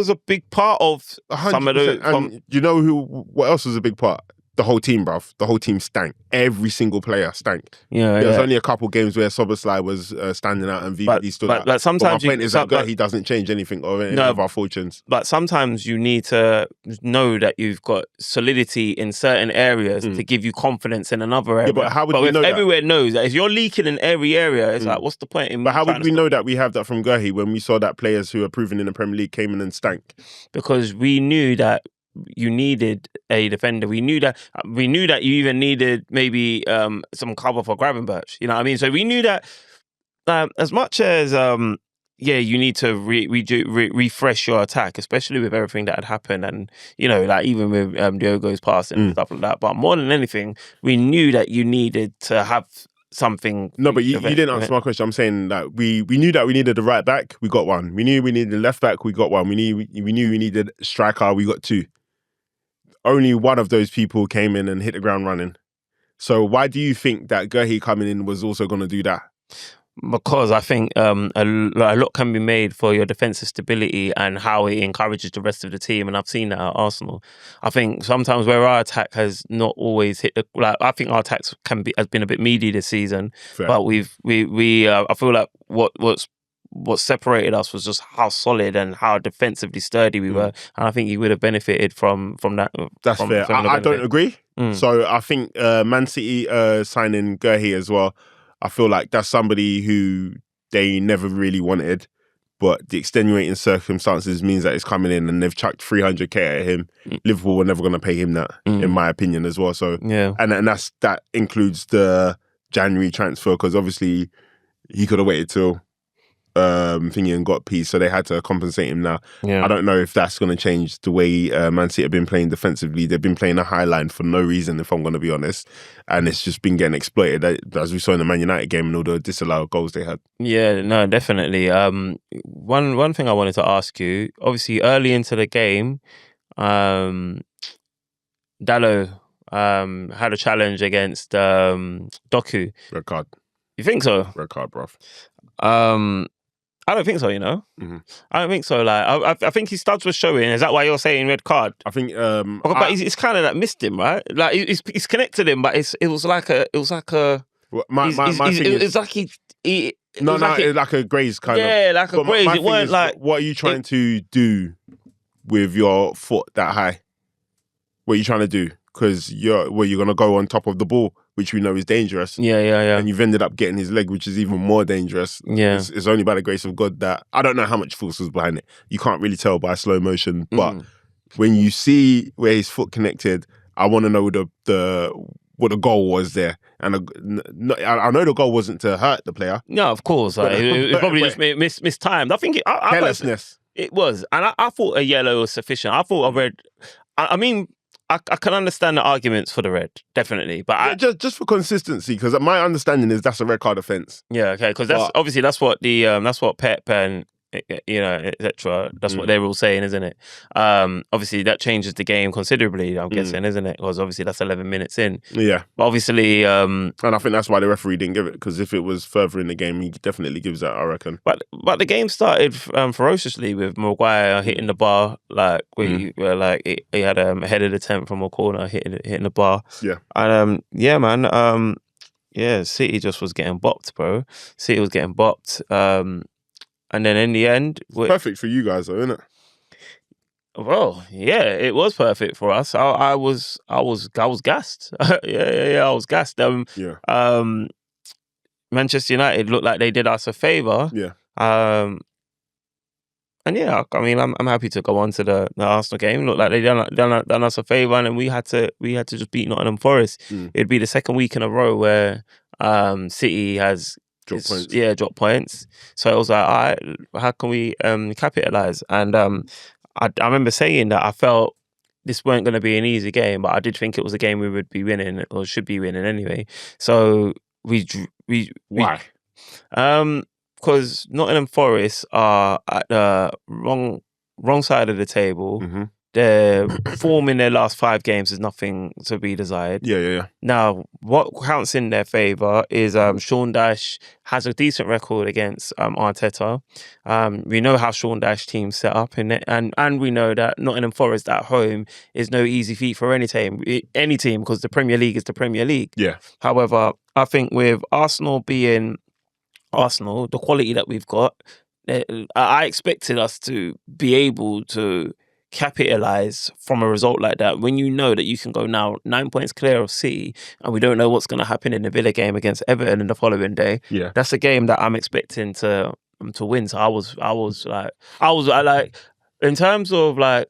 a big part of 100%. some of the. And you know what else was a big part? The whole team, bruv. The whole team stank. Every single player stank. Yeah, there was only a couple games where Soboslai was standing out and VVD stood out. But sometimes my point is that he doesn't change anything or any of our fortunes. But sometimes you need to know that you've got solidity in certain areas to give you confidence in another area. Yeah, but how would we know that? Everywhere knows that if you're leaking in every area, it's like, what's the point in? But how would we know that we have that from Guehi when we saw that players who are proven in the Premier League came in and stank? Because we knew that you needed a defender. We knew that you even needed maybe some cover for Gravenberch. You know what I mean? So we knew that as much as you need to refresh your attack, especially with everything that had happened, and like even with Diogo's passing and stuff like that. But more than anything, we knew that you needed to have something. No, but you didn't answer my question. I'm saying that we knew that we needed the right back. We got one. We knew we needed the left back. We got one. We knew we needed striker. We got two. only one of those people came in and hit the ground running. So why do you think that Guehi coming in was also going to do that? Because I think a lot can be made for your defensive stability and how it encourages the rest of the team, and I've seen that at Arsenal. I think sometimes where our attack has not always hit I think our attack has been a bit meaty this season. Fair. But we I feel like what separated us was just how solid and how defensively sturdy we were, and I think he would have benefited from that. That's fair. I don't agree. So I think Man City signing Guehi as well. I feel like that's somebody who they never really wanted, but the extenuating circumstances means that it's coming in, and they've chucked 300k at him. Liverpool were never going to pay him that, in my opinion, as well. So and that includes the January transfer, because obviously he could have waited till thingy and got peace, so they had to compensate him now. I don't know if that's going to change the way Man City have been playing defensively. They've been playing a high line for no reason, if I'm going to be honest, and it's just been getting exploited, as we saw in the Man United game and all the disallowed goals they had. Yeah, no, definitely. One thing I wanted to ask you, obviously early into the game, Dalot had a challenge against Doku. Red card. You think so? Red card, bruv. I don't think so, I don't think so. Like, I think his studs were showing. Is that why you're saying red card? I think, but it's kind of like missed him, right? Like he's connected him, but it was like a. It's like a graze kind of. Yeah, like a graze. It weren't like. What are you trying to do with your foot that high? What are you trying to do? Because you're going to go on top of the ball, which we know is dangerous. Yeah. And you've ended up getting his leg, which is even more dangerous. Yeah. It's only by the grace of God that... I don't know how much force was behind it. You can't really tell by slow motion. But when you see where his foot connected, I want to know what the goal was there. And I know the goal wasn't to hurt the player. No, of course. It was probably just mistimed. I think... Carelessness. It was. And I thought a yellow was sufficient. I thought a red... I mean... I can understand the arguments for the red, definitely, but just for consistency, because my understanding is that's a red card offence. Yeah, okay, because that's what Pep and etc. That's what they're all saying, isn't it? Obviously, that changes the game considerably. I'm guessing, isn't it? Because obviously that's 11 minutes in. Yeah, but obviously, and I think that's why the referee didn't give it, because if it was further in the game, he definitely gives that, I reckon. But the game started ferociously with Maguire hitting the bar, like he had a headed attempt from a corner, hitting the bar. Yeah, and City just was getting bopped, bro. City was getting bopped. And then in the end... Perfect for you guys, though, isn't it? Well, yeah, it was perfect for us. I was gassed. Yeah, I was gassed. Manchester United looked like they did us a favour. Yeah. And yeah, I mean, I'm happy to go on to the Arsenal game. Looked like they done us a favour, and then we had to just beat Nottingham Forest. It'd be the second week in a row where City has... Drop points. Yeah, drop points. So it was like, all right, how can we capitalise? And I remember saying that I felt this weren't going to be an easy game, but I did think it was a game we would be winning, or should be winning anyway. So we why? Because Nottingham Forest are at the wrong side of the table. Their form in their last 5 games is nothing to be desired. Yeah. Now, what counts in their favour is Sean Dyche has a decent record against Arteta. We know how Sean Dyche teams set up in it, and we know that Nottingham Forest at home is no easy feat for any team, because the Premier League is the Premier League. Yeah. However, I think with Arsenal being Arsenal, the quality that we've got, I expected us to be able to capitalise from a result like that, when you know that you can go now 9 points clear of City, and we don't know what's going to happen in the Villa game against Everton in the following day. Yeah, that's a game that I'm expecting to win. So I was like, in terms of like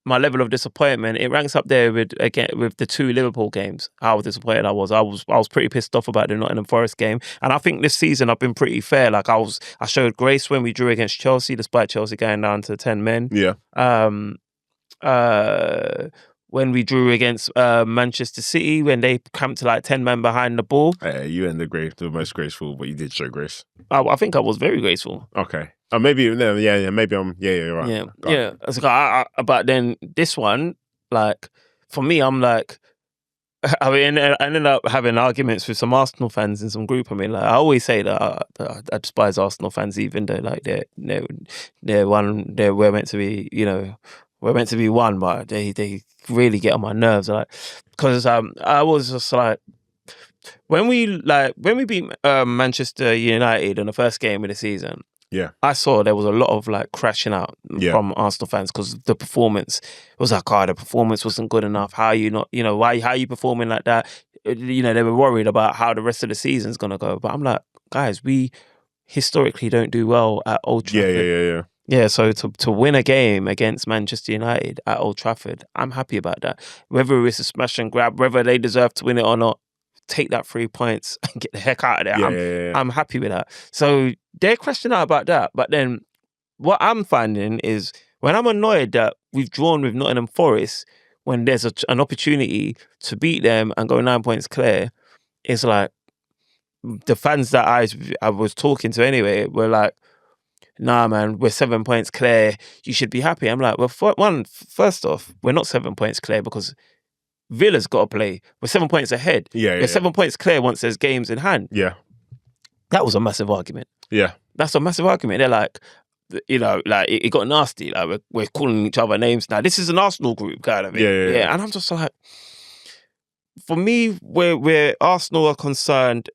my level of disappointment, it ranks up there with the 2 Liverpool games. How disappointed I was. I was pretty pissed off about the Nottingham Forest game, and I think this season I've been pretty fair. Like I showed grace when we drew against Chelsea, despite Chelsea going down to 10 men. Yeah. When we drew against Manchester City, when they camped to like 10 men behind the ball. You and the most graceful, but you did show grace. I think I was very graceful. Okay. Maybe, maybe I'm, you're right. Yeah. But then this one, like, for me, I'm like, I mean, I ended up having arguments with some Arsenal fans in some group. I mean, like, I always say that I despise Arsenal fans, even though like they're we're meant to be, we're meant to be one, but they really get on my nerves, like, because I was just like, when we beat Manchester United in the first game of the season. Yeah, I saw there was a lot of like crashing out from Arsenal fans because the performance was like, the performance wasn't good enough. How you not, how are you performing like that? They were worried about how the rest of the season's gonna go. But I'm like, guys, we historically don't do well at Old Trafford. Yeah, so to win a game against Manchester United at Old Trafford, I'm happy about that. Whether it's a smash and grab, whether they deserve to win it or not, take that 3 points and get the heck out of there. I'm happy with that. So they're questioning out about that. But then what I'm finding is when I'm annoyed that we've drawn with Nottingham Forest, when there's an opportunity to beat them and go 9 points clear, it's like the fans that I was talking to anyway were like, nah, man, we're 7 points clear. You should be happy. I'm like, well, first off, we're not 7 points clear because Villa's got to play. We're 7 points ahead. We're 7 points clear once there's games in hand. Yeah. That was a massive argument. Yeah. That's a massive argument. They're like, like it got nasty. Like we're calling each other names now. This is an Arsenal group kind of thing. Yeah. And I'm just like, for me, where Arsenal are concerned,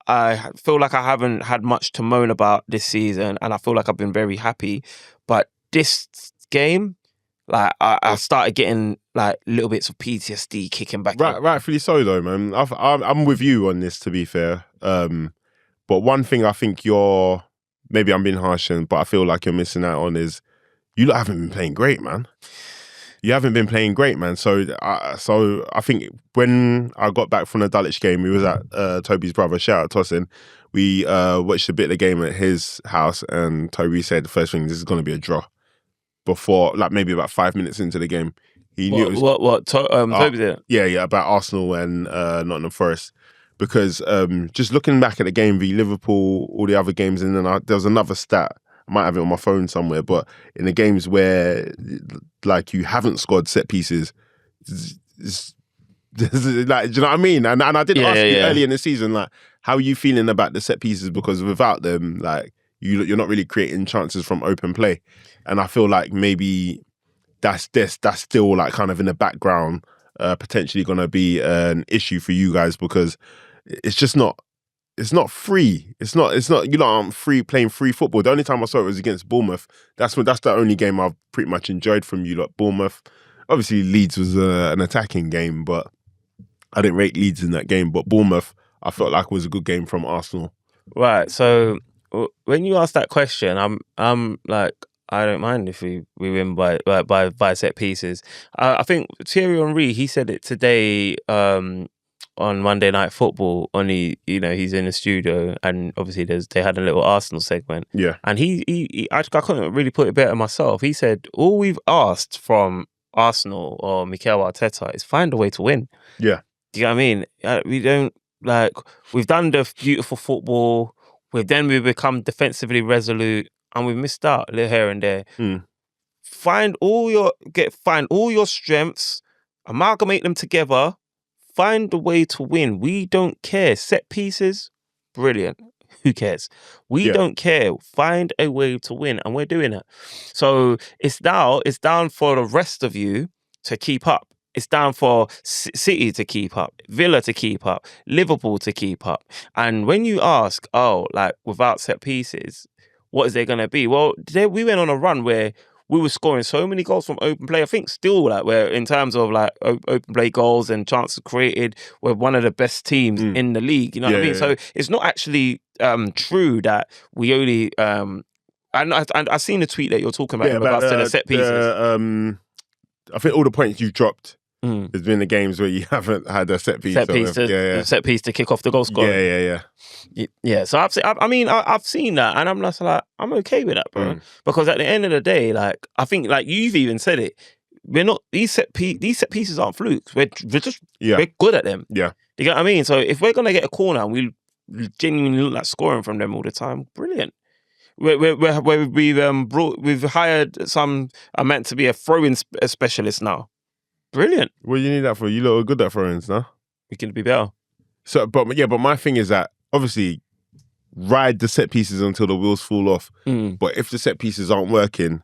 I feel like I haven't had much to moan about this season, and I feel like I've been very happy. But this game, like I started getting like little bits of PTSD kicking back. Rightfully so, though, man. I'm with you on this, to be fair. But one thing I think maybe I'm being harsh, but I feel like you're missing out on is you lot haven't been playing great, man. You haven't been playing great, man. So I think when I got back from the Dulwich game, we was at Toby's brother, shout out Tossin. We watched a bit of the game at his house, and Toby said the first thing, this is going to be a draw. Before, like maybe about 5 minutes into the game, he knew it was Toby did. Yeah, about Arsenal and Nottingham Forest, because just looking back at the game v Liverpool, all the other games, and then there was another stat. I might have it on my phone somewhere, but in the games where like you haven't scored set pieces, like, do you know what I mean? And I did ask you early in the season, like, how are you feeling about the set pieces? Because without them, like, you're not really creating chances from open play. And I feel like maybe that's still like kind of in the background, potentially going to be an issue for you guys, because it's just not. It's not free. It's not. You know, I'm playing free football. The only time I saw it was against Bournemouth. That's the only game I've pretty much enjoyed from you lot. Bournemouth. Obviously, Leeds was an attacking game, but I didn't rate Leeds in that game. But Bournemouth, I felt like was a good game from Arsenal. Right. So when you ask that question, I'm like, I don't mind if we win by set pieces. I think Thierry Henry, he said it today on Monday Night Football. Only, he's in the studio, and obviously they had a little Arsenal segment. Yeah, and I couldn't really put it better myself. He said all we've asked from Arsenal or Mikel Arteta is find a way to win. Yeah, do you know what I mean? We don't we've done the beautiful football. We've become defensively resolute, and we've missed out a little here and there. Find all your strengths, amalgamate them together, find a way to win. We don't care. Set pieces, brilliant. Who cares? We don't care. Find a way to win, and we're doing it. So it's down for the rest of you to keep up. It's down for City to keep up, Villa to keep up, Liverpool to keep up. And when you ask, without set pieces, what is there going to be? Well, we went on a run where we were scoring so many goals from open play. I think still, we're in terms of open play goals and chances created, we're one of the best teams in the league. You know what I mean? So it's not actually true that we only. And I seen the tweet that you're talking about in regards to the set pieces. I think all the points you've dropped has been the games where you haven't had a set piece. Set piece to kick off the goal scoring. Yeah. So I've seen that, and I'm just like, I'm okay with that, bro. Because at the end of the day, I think you've even said it, we're not these set pieces aren't flukes. We're good at them. Yeah. You get what I mean? So if we're gonna get a corner and we genuinely look like scoring from them all the time, brilliant. We've hired some are meant to be a throwing specialist now. Brilliant. What do you need that for? You lot are good at throw-ins, no? We can be better. So, but my thing is that obviously ride the set pieces until the wheels fall off. But if the set pieces aren't working,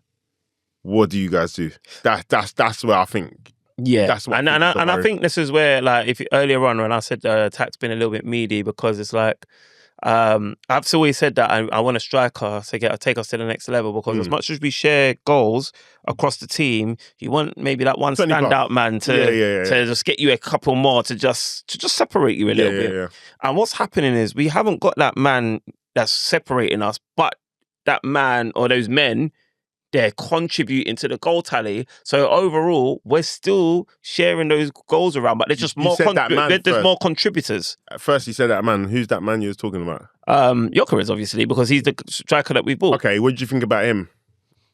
what do you guys do? That's where I think. Yeah, that's what and I think this is where, like, if earlier on when I said attack's been a little bit meaty, because it's like I've always said that I want a striker to take us to the next level, because as much as we share goals across the team, you want maybe that one standout man to just get you a couple more to just separate you a little bit. Yeah. And what's happening is we haven't got that man that's separating us, but that man or those men, they're contributing to the goal tally. So overall, we're still sharing those goals around, but there's just more. There's more contributors. At first, you said that man. Who's that man you was talking about? Gyökeres, obviously, because he's the striker that we bought. Okay, what did you think about him?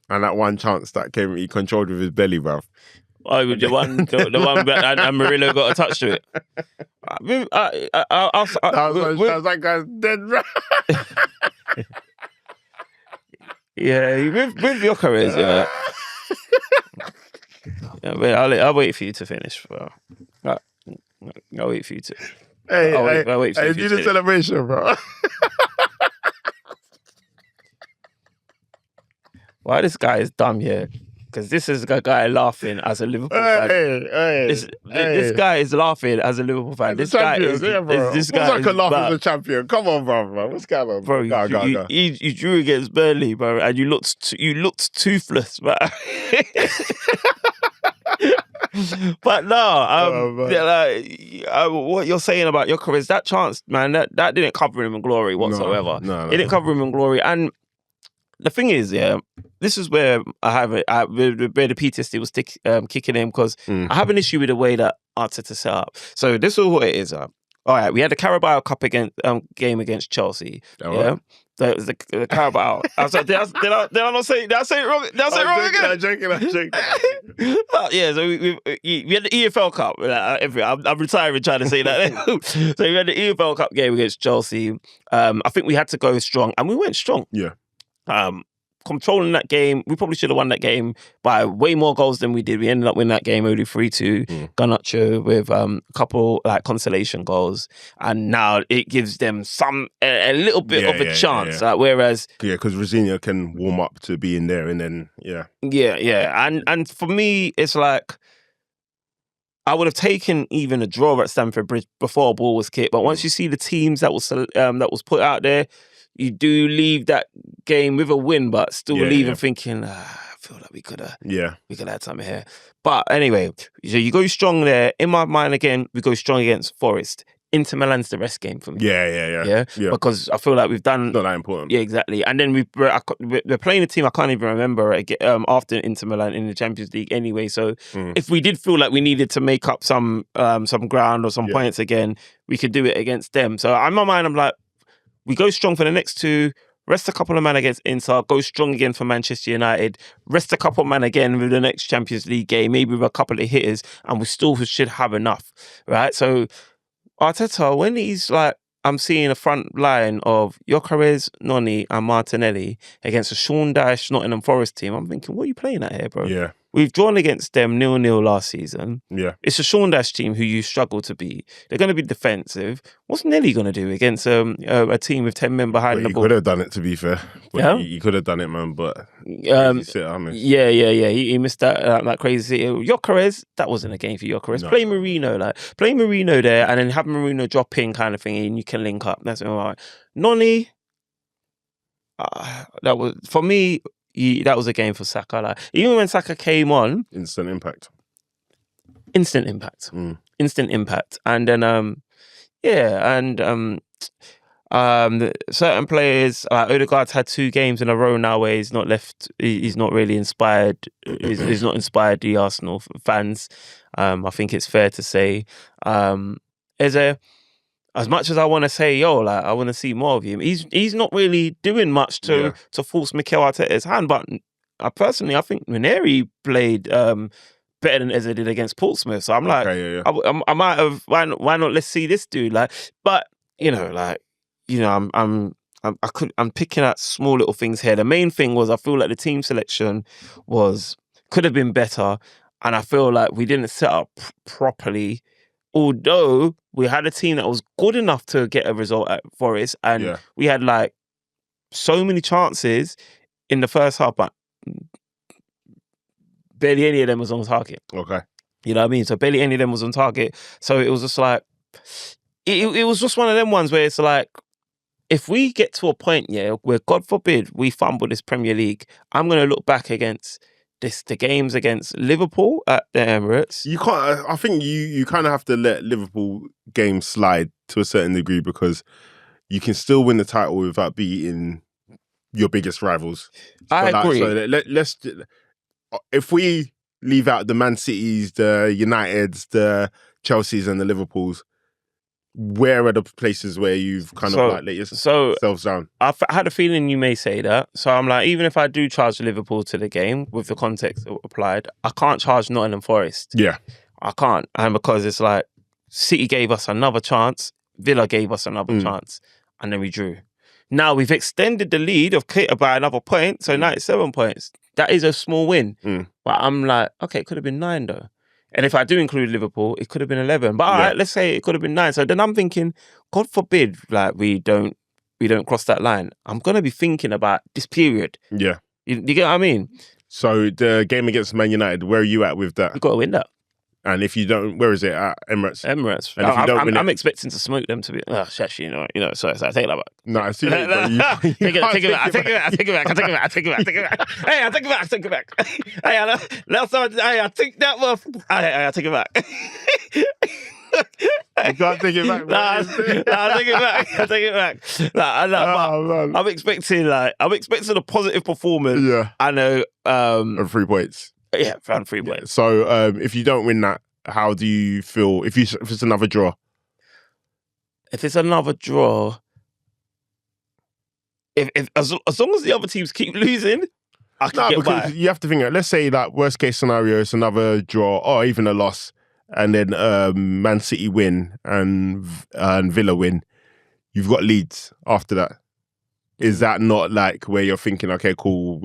And that one chance that he controlled with his belly, bruv. Oh, the one and Murillo got a touch to it. That guy's dead, bruv. Yeah, with Gyökeres, yeah. I'll wait for you to finish. Bro. I'll wait for you to. I'll wait for you to do the celebration, bro. Why this guy is dumb here? Because this is a guy laughing as a Liverpool fan. This guy is laughing as a Liverpool fan. This guy is like a laugh as a champion. Come on, bro. What's going on, bro? You drew against Burnley, bro, and you looked toothless, bro. But what you're saying about Gyökeres, that chance, man, that didn't cover him in glory whatsoever. No. It didn't cover him in glory. And the thing is, this is where I have it, where the PTSD was kicking in, because I have an issue with the way that Arteta set up. So this is what it is. All right, we had the Carabao Cup game against Chelsea. Right. That was the Carabao. I was like, did I not say? Did I say it wrong? Did I say it wrong again? I'm joking. Yeah, so we had the EFL Cup. I'm retiring trying to say that. So we had the EFL Cup game against Chelsea. I think we had to go strong, and we went strong. Yeah. Controlling that game, we probably should have won that game by way more goals than we did. We ended up winning that game only 3-2. Garnacho with a couple like consolation goals, and now it gives them a little bit of a chance. Yeah. Whereas because Rosenior can warm up to be in there, and then and for me, it's like I would have taken even a draw at Stamford Bridge before a ball was kicked. But once you see the teams that was put out there, you do leave that game with a win, but still leaving thinking, I feel like we could have had something here. But anyway, so you go strong there. In my mind, again, we go strong against Forest. Inter Milan's the rest game for me. Yeah. Because I feel like we've done... Not that important. Yeah, exactly. And then we're playing a team I can't even remember after Inter Milan in the Champions League anyway. So if we did feel like we needed to make up some ground or some points again, we could do it against them. So in my mind, I'm like, we go strong for the next two, rest a couple of men against Inter, go strong again for Manchester United, rest a couple of men again with the next Champions League game, maybe with a couple of hitters, and we still should have enough, right? So Arteta, when he's like, I'm seeing a front line of Gyökeres, Noni and Martinelli against a Sean Dyche Nottingham Forest team, I'm thinking, what are you playing at here, bro? Yeah. We've drawn against them 0-0 last season. Yeah. It's a Sean Dyche team who you struggle to beat. They're going to be defensive. What's Nelly going to do against a team with 10 men behind the ball? He could have done it, to be fair. He could have done it, man, but He missed that crazy. Gyökeres, that wasn't a game for Gyökeres. No. Play Marino there, and then have Marino drop in kind of thing, and you can link up. That's all right. Noni, that was, for me, that was a game for Saka. Like, even when Saka came on, instant impact. And then certain players, Odegaard's had 2 games in a row now where he's not really inspired. He's not inspired the Arsenal fans. I think it's fair to say. As much as I want to say, I want to see more of him, he's not really doing much to force Mikel Arteta's hand. But I think Ranieri played better than Eze did against Portsmouth. So I'm like, I might have. Why not? Let's see this dude. I'm picking at small little things here. The main thing was I feel like the team selection could have been better. And I feel like we didn't set up properly, although we had a team that was good enough to get a result at Forest, and we had like so many chances in the first half, but barely any of them was on target. Okay. You know what I mean? So barely any of them was on target. So it was just like, it was just one of them ones where it's like, if we get to a point, where God forbid we fumble this Premier League, I'm going to look back against the games against Liverpool at the Emirates. You can't. I think you kind of have to let Liverpool games slide to a certain degree, because you can still win the title without beating your biggest rivals. I agree. So let's, if we leave out the Man Cities, the Uniteds, the Chelseas, and the Liverpools, where are the places where you've kind of like let yourselves down? I had a feeling you may say that. So I'm like, even if I do charge Liverpool to the game with the context applied, I can't charge Nottingham Forest. Yeah. I can't. And because it's like, City gave us another chance, Villa gave us another chance, and then we drew. Now we've extended the lead of Keita by another point, so 97 points. That is a small win. But I'm like, okay, it could have been 9 though. And if I do include Liverpool, it could have been 11. But all right, let's say it could have been 9. So then I'm thinking, God forbid, like we don't cross that line. I'm gonna be thinking about this period. Yeah. You get what I mean? So the game against Man United, where are you at with that? We've got to win that. And if you don't, where is it? At Emirates. Emirates. And if you don't win I'm expecting to smoke them to be. Actually, sorry, I take that back. No, I see that. Take it back. I take it back. Hey, I take it back. Hey, last time, I take that one. I take it back. You can't take it back. I take it back. I'm expecting a positive performance. Yeah. I know. And 3 points. Yeah, around 3 points. So if you don't win that, how do you feel if it's another draw? If it's another draw, as long as the other teams keep losing, I can get by. You have to think. Let's say that worst case scenario is another draw or even a loss, and then Man City win and Villa win. You've got Leeds after that. Is that not like where you're thinking, okay, cool,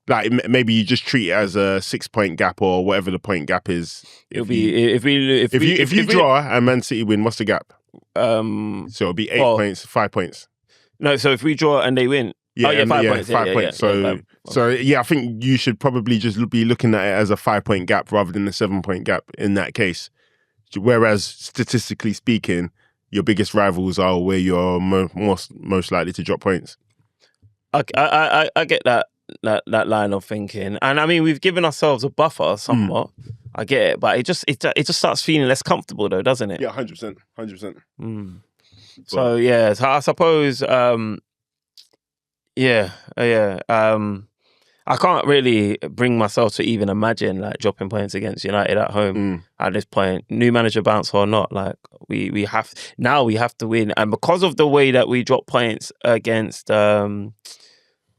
like maybe you just treat it as a 6 point gap or whatever the point gap is. If you draw and Man City win, what's the gap? So it'll be 8 points, 5 points. No, so if we draw and they win, 5 points. 5 points. So I think you should probably just be looking at it as a 5 point gap rather than a 7 point gap in that case. Whereas statistically speaking, your biggest rivals are where you're most likely to drop points. I get that line of thinking, and I mean we've given ourselves a buffer somewhat. I get it, but it just starts feeling less comfortable though, doesn't it? Yeah, 100%. So yeah, so I suppose I can't really bring myself to even imagine like dropping points against United at home at this point. New manager bounce or not, like we have to win, and because of the way that we drop points against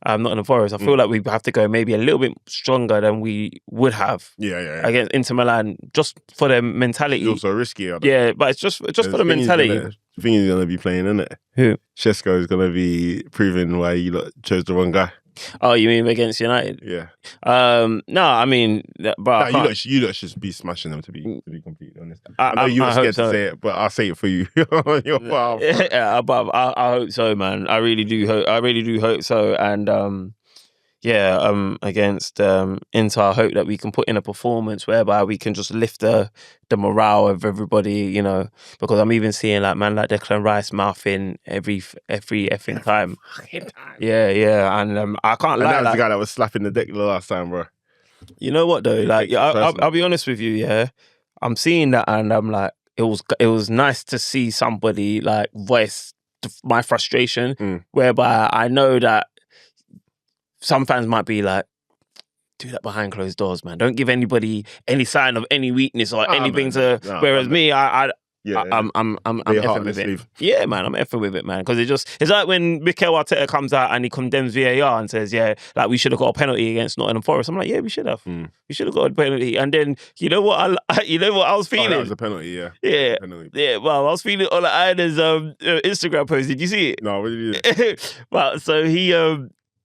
Nottingham Forest, I feel like we have to go maybe a little bit stronger than we would have against Inter Milan, just for their mentality. It's also risky. Yeah, but it's just for the mentality. The thing he's going to be playing, isn't it? Who? Shesko is going to be proving why you lot chose the wrong guy. Oh, you mean against United? Yeah. No, I mean, but you lot should be smashing them, to be completely honest. I know you were scared to say it, but I'll say it for you. Yeah, but I hope so, man. I really do hope so. And against Inter, I hope that we can put in a performance whereby we can just lift the morale of everybody, you know, because I'm even seeing like man like Declan Rice mouthing every effing time. Yeah, and I can't lie. That was the guy that was slapping the deck the last time, bro. You know what though? Like, I'll be honest with you. Yeah, I'm seeing that, and I'm like, it was nice to see somebody like voice my frustration, whereby I know that some fans might be like, do that behind closed doors, man. Don't give anybody any sign of any weakness or anything whereas me, I'm effing with it. Yeah, man, I'm effing with it, man. Because it's like when Mikel Arteta comes out and he condemns VAR and says, yeah, like we should have got a penalty against Nottingham Forest. I'm like, yeah, we should have. We should have got a penalty. And then you know what I was feeling? That was a penalty, yeah. Yeah. Penalty. Yeah, well, I was feeling all Iron's Instagram post. Did you see it? No, what did you do? Well, so he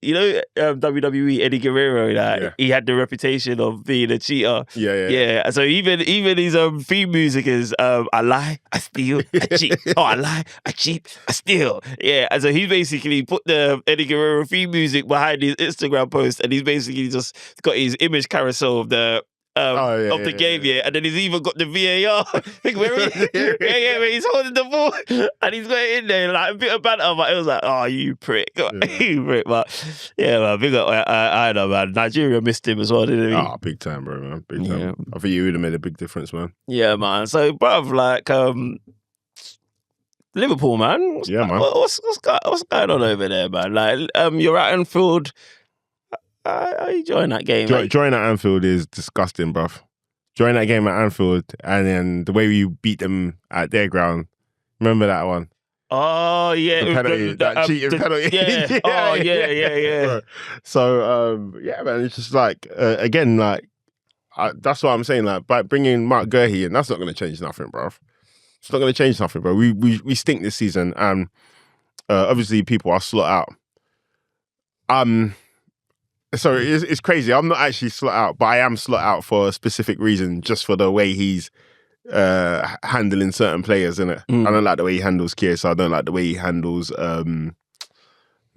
WWE Eddie Guerrero, he had the reputation of being a cheater. Yeah. So even his theme music is I lie, I steal, I cheat. Oh, I lie, I cheat, I steal. Yeah. And so he basically put the Eddie Guerrero theme music behind his Instagram post, and he's basically just got his image carousel of the game, and then he's even got the VAR where he's holding the ball and he's got it in there like a bit of banter, but it was like, oh, you prick, you prick. But yeah, man, big up. I know, man. Nigeria missed him as well, didn't he? Oh, big time, bro, man, big time. I think you would have made a big difference, man. Yeah, man. So, bruv, like, Liverpool, man. What's going on over there, man? Like, you're at Anfield. Are you enjoying that game? Joining at Anfield is disgusting, bruv. Joining that game at Anfield, and then the way we beat them at their ground. Remember that one? Oh, yeah. The penalty, that cheating penalty. Yeah. Oh, yeah. So, man, it's just like, again, like, that's what I'm saying. Like, by bringing Mark Guehi in, that's not going to change nothing, bruv. It's not going to change nothing, bro. We stink this season, and obviously people are slot out. So it's crazy. I'm not actually slot out, but I am slot out for a specific reason, just for the way he's handling certain players, innit? I don't like the way he handles Kier, so I don't like the way he handles who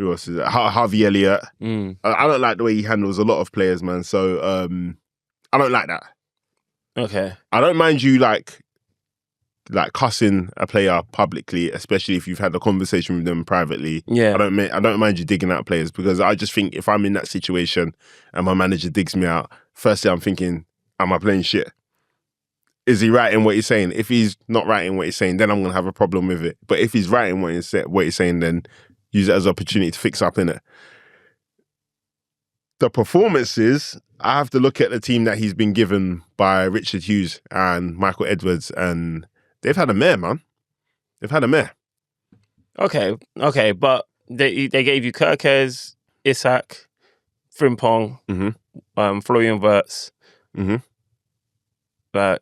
else is it? Harvey Elliott. I don't like the way he handles a lot of players, man. So I don't like that. Okay. I don't mind you like cussing a player publicly, especially if you've had a conversation with them privately. Yeah. I don't mind you digging out players, because I just think if I'm in that situation and my manager digs me out, firstly I'm thinking, am I playing shit? Is he writing what he's saying? If he's not writing what he's saying, then I'm gonna have a problem with it. But if he's writing what he's saying, then use it as an opportunity to fix up, innit? The performances, I have to look at the team that he's been given by Richard Hughes and Michael Edwards, and they've had a mare, man. They've had a mare. Okay, but they gave you Kirkes, Isak, Frimpong, Florian Wirtz, like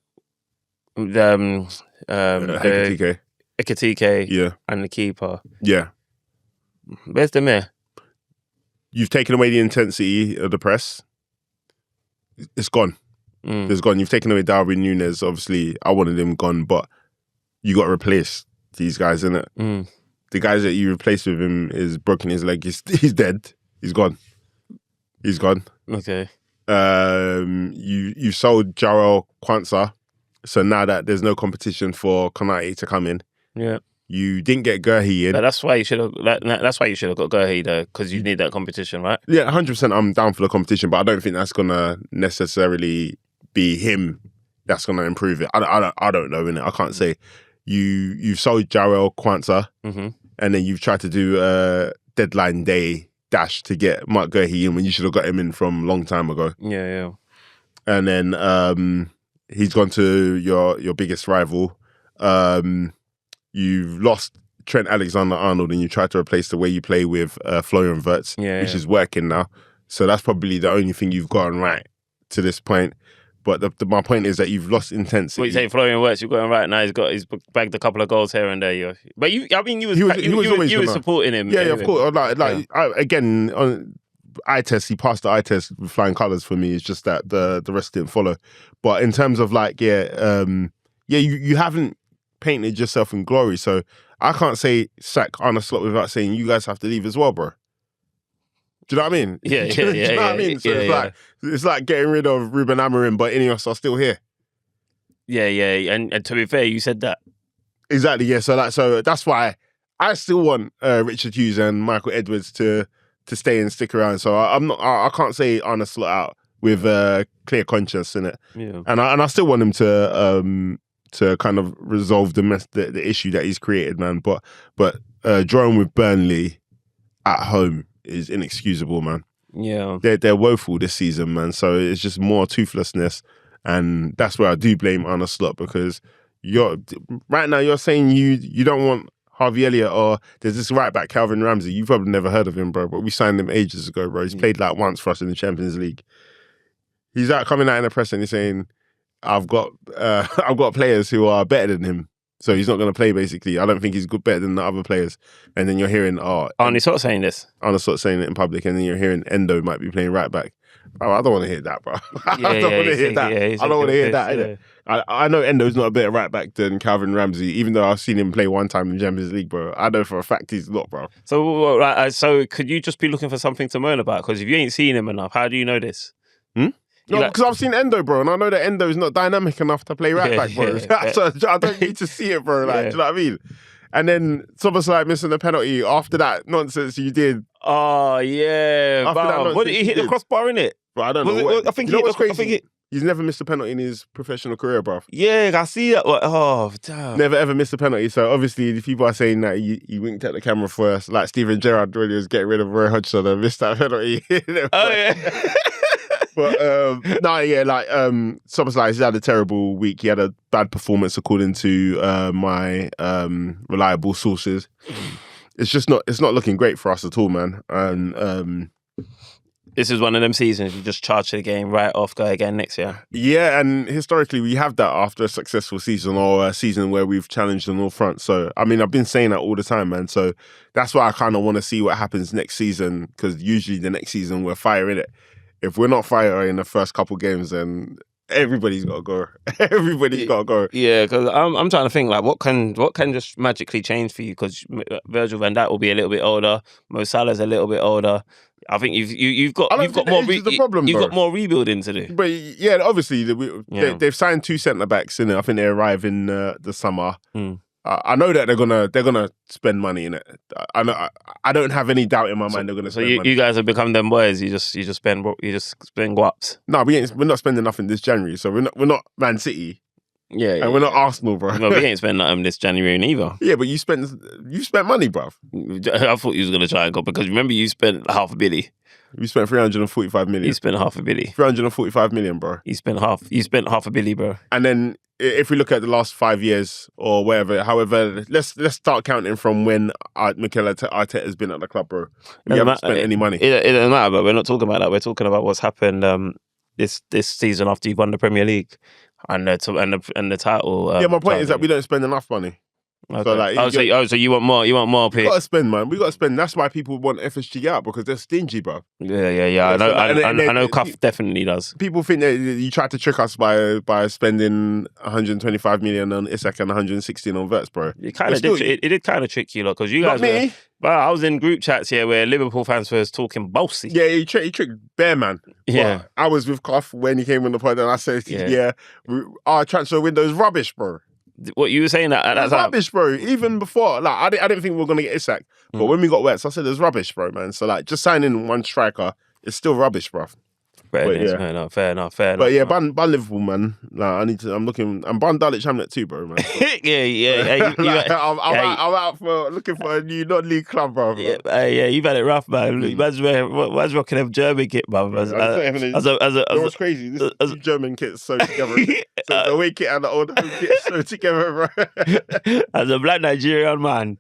Ekitike, and the keeper. Yeah. Where's the mare? You've taken away the intensity of the press. It's gone. It's gone. You've taken away Darwin Núñez. Obviously, I wanted him gone, but you got to replace these guys, innit? The guys that you replaced with him is broken his leg. He's dead. He's gone. He's gone. Okay. You sold Jarrell Kwanzaa, so now that there's no competition for Konate to come in, you didn't get Guehi in. But that's why you should have. That's why you should have got Guehi though, because you need that competition, right? Yeah, 100%. I'm down for the competition, but I don't think that's gonna necessarily be him. That's gonna improve it. I don't know, innit? I can't say. You've sold Jarrell Kwanzaa, and then you've tried to do a deadline day dash to get Mark Guehi in when you should have got him in from a long time ago. Yeah. And then he's gone to your biggest rival. You've lost Trent Alexander-Arnold, and you tried to replace the way you play with Florian Wirtz, which is working now. So that's probably the only thing you've gotten right to this point. But my point is that you've lost intensity. What you say, Florian Wirtz? You've got him right now. He's bagged a couple of goals here and there. But you were supporting him. Yeah, of course. Again, on eye test, he passed the eye test with flying colours for me. It's just that the rest didn't follow. But in terms of you haven't painted yourself in glory. So I can't say sack Arne Slot without saying you guys have to leave as well, bro. Do you know what I mean? Yeah. Do you know what I mean? So it's like getting rid of Ruben Amorim, but Ineos are still here. Yeah. And to be fair, you said that. Exactly, yeah. So that's why I still want Richard Hughes and Michael Edwards to stay and stick around. So I can't say Arne Slot out with a clear conscience in it. Yeah. And I still want him to kind of resolve the issue that he's created, man. But drawing with Burnley at home is inexcusable, man. Yeah. They're woeful this season, man. So it's just more toothlessness. And that's where I do blame Arne Slot, because right now you're saying you don't want Harvey Elliott, or there's this right back, Calvin Ramsey. You've probably never heard of him, bro, but we signed him ages ago, bro. He's played like once for us in the Champions League. He's coming out in the press and he's saying, I've got players who are better than him. So he's not going to play, basically. I don't think he's better than the other players. And then you're hearing, Arnie sort of saying this. Arnie sort of saying it in public, and then you're hearing Endo might be playing right back. Oh, I don't want to hear that, bro. I don't want to hear that. I don't want to hear that. Innit? I know Endo's not a better right back than Calvin Ramsey, even though I've seen him play one time in the Champions League, bro. I know for a fact he's not, bro. So could you just be looking for something to moan about? Because if you ain't seen him enough, how do you know this? No, because I've seen Endo, bro, and I know that Endo is not dynamic enough to play right back, bro. So I don't need to see it, bro. Like, do you know what I mean? And then Thomas like missing the penalty after that nonsense you did. Oh yeah, what did he hit the crossbar in it? Bro, I don't know. I think he's never missed a penalty in his professional career, bro. Yeah, I see that. Oh, damn. Never ever missed a penalty. So obviously, the people are saying that he winked at the camera first, like Steven Gerrard when he was getting rid of Roy Hodgson and missed that penalty. Oh yeah. But Szoboszlai, he's had a terrible week. He had a bad performance according to my reliable sources. It's not looking great for us at all, man. And this is one of them seasons you just charge the game right off, go again next year. Yeah, and historically we have that after a successful season or a season where we've challenged on all fronts. So, I mean, I've been saying that all the time, man. So that's why I kind of want to see what happens next season, because usually the next season we're firing it. If we're not fire in the first couple games, then everybody's got to go. Everybody's got to go. Yeah, because I'm trying to think, like, what can just magically change for you? Because Virgil van Dijk will be a little bit older. Mo Salah's a little bit older. I think you've got more. You've got more rebuilding to do. But yeah, obviously they've signed 2 centre backs in it. I think they arrive in the summer. I know that they're gonna spend money in it. I don't have any doubt in my mind they're gonna spend money. So you guys have become them boys. You just spend guaps. No, we're not spending nothing this January. So we're not Man City. Yeah, and we're not Arsenal, bro. No, we ain't spending nothing this January neither. Yeah, but you spent money, bro. I thought you was gonna try and go, because remember you spent $500 million. You spent 345 million. You spent $500 million. 345 million, bro. You spent $500 million, bro. And then if we look at the last 5 years or whatever, however, let's start counting from when Mikel Arteta has been at the club, bro. We haven't spent any money. It doesn't matter, but we're not talking about that. We're talking about what's happened this season after you've won the Premier League and the title. Yeah, my point is that we don't spend enough money. Okay. So you want more? You want more? We gotta spend, man. We gotta spend. That's why people want FSG out, because they're stingy, bro. Yeah. I know. Cuff definitely does. People think that you tried to trick us by spending 125 million on Isak and 116 on Verts, bro. It kind of did. It did kind of trick you, lot, because you guys. Not me. Well, I was in group chats here where Liverpool fans were talking bossy. Yeah, he tricked Bear, man. Yeah, but I was with Cuff when he came on the pod, and I said, our transfer window is rubbish, bro. What you were saying at that time? Rubbish, bro. Even before, like, I didn't think we were gonna get Isak, but when we got Wets, I said it's rubbish, bro, man. So like, just signing one striker is still rubbish, bro. Fair enough. But yeah, ban Liverpool, man. Like, I'm looking, and ban Dulwich Hamlet too, bro, man. yeah. I'm out for looking for a new non-league club, bro. Yeah, you've had it rough, man. Man's rocking them German kit, man. What's crazy? This German kit's so together. So the away kit and the old home kit so together, bro. As a black Nigerian man.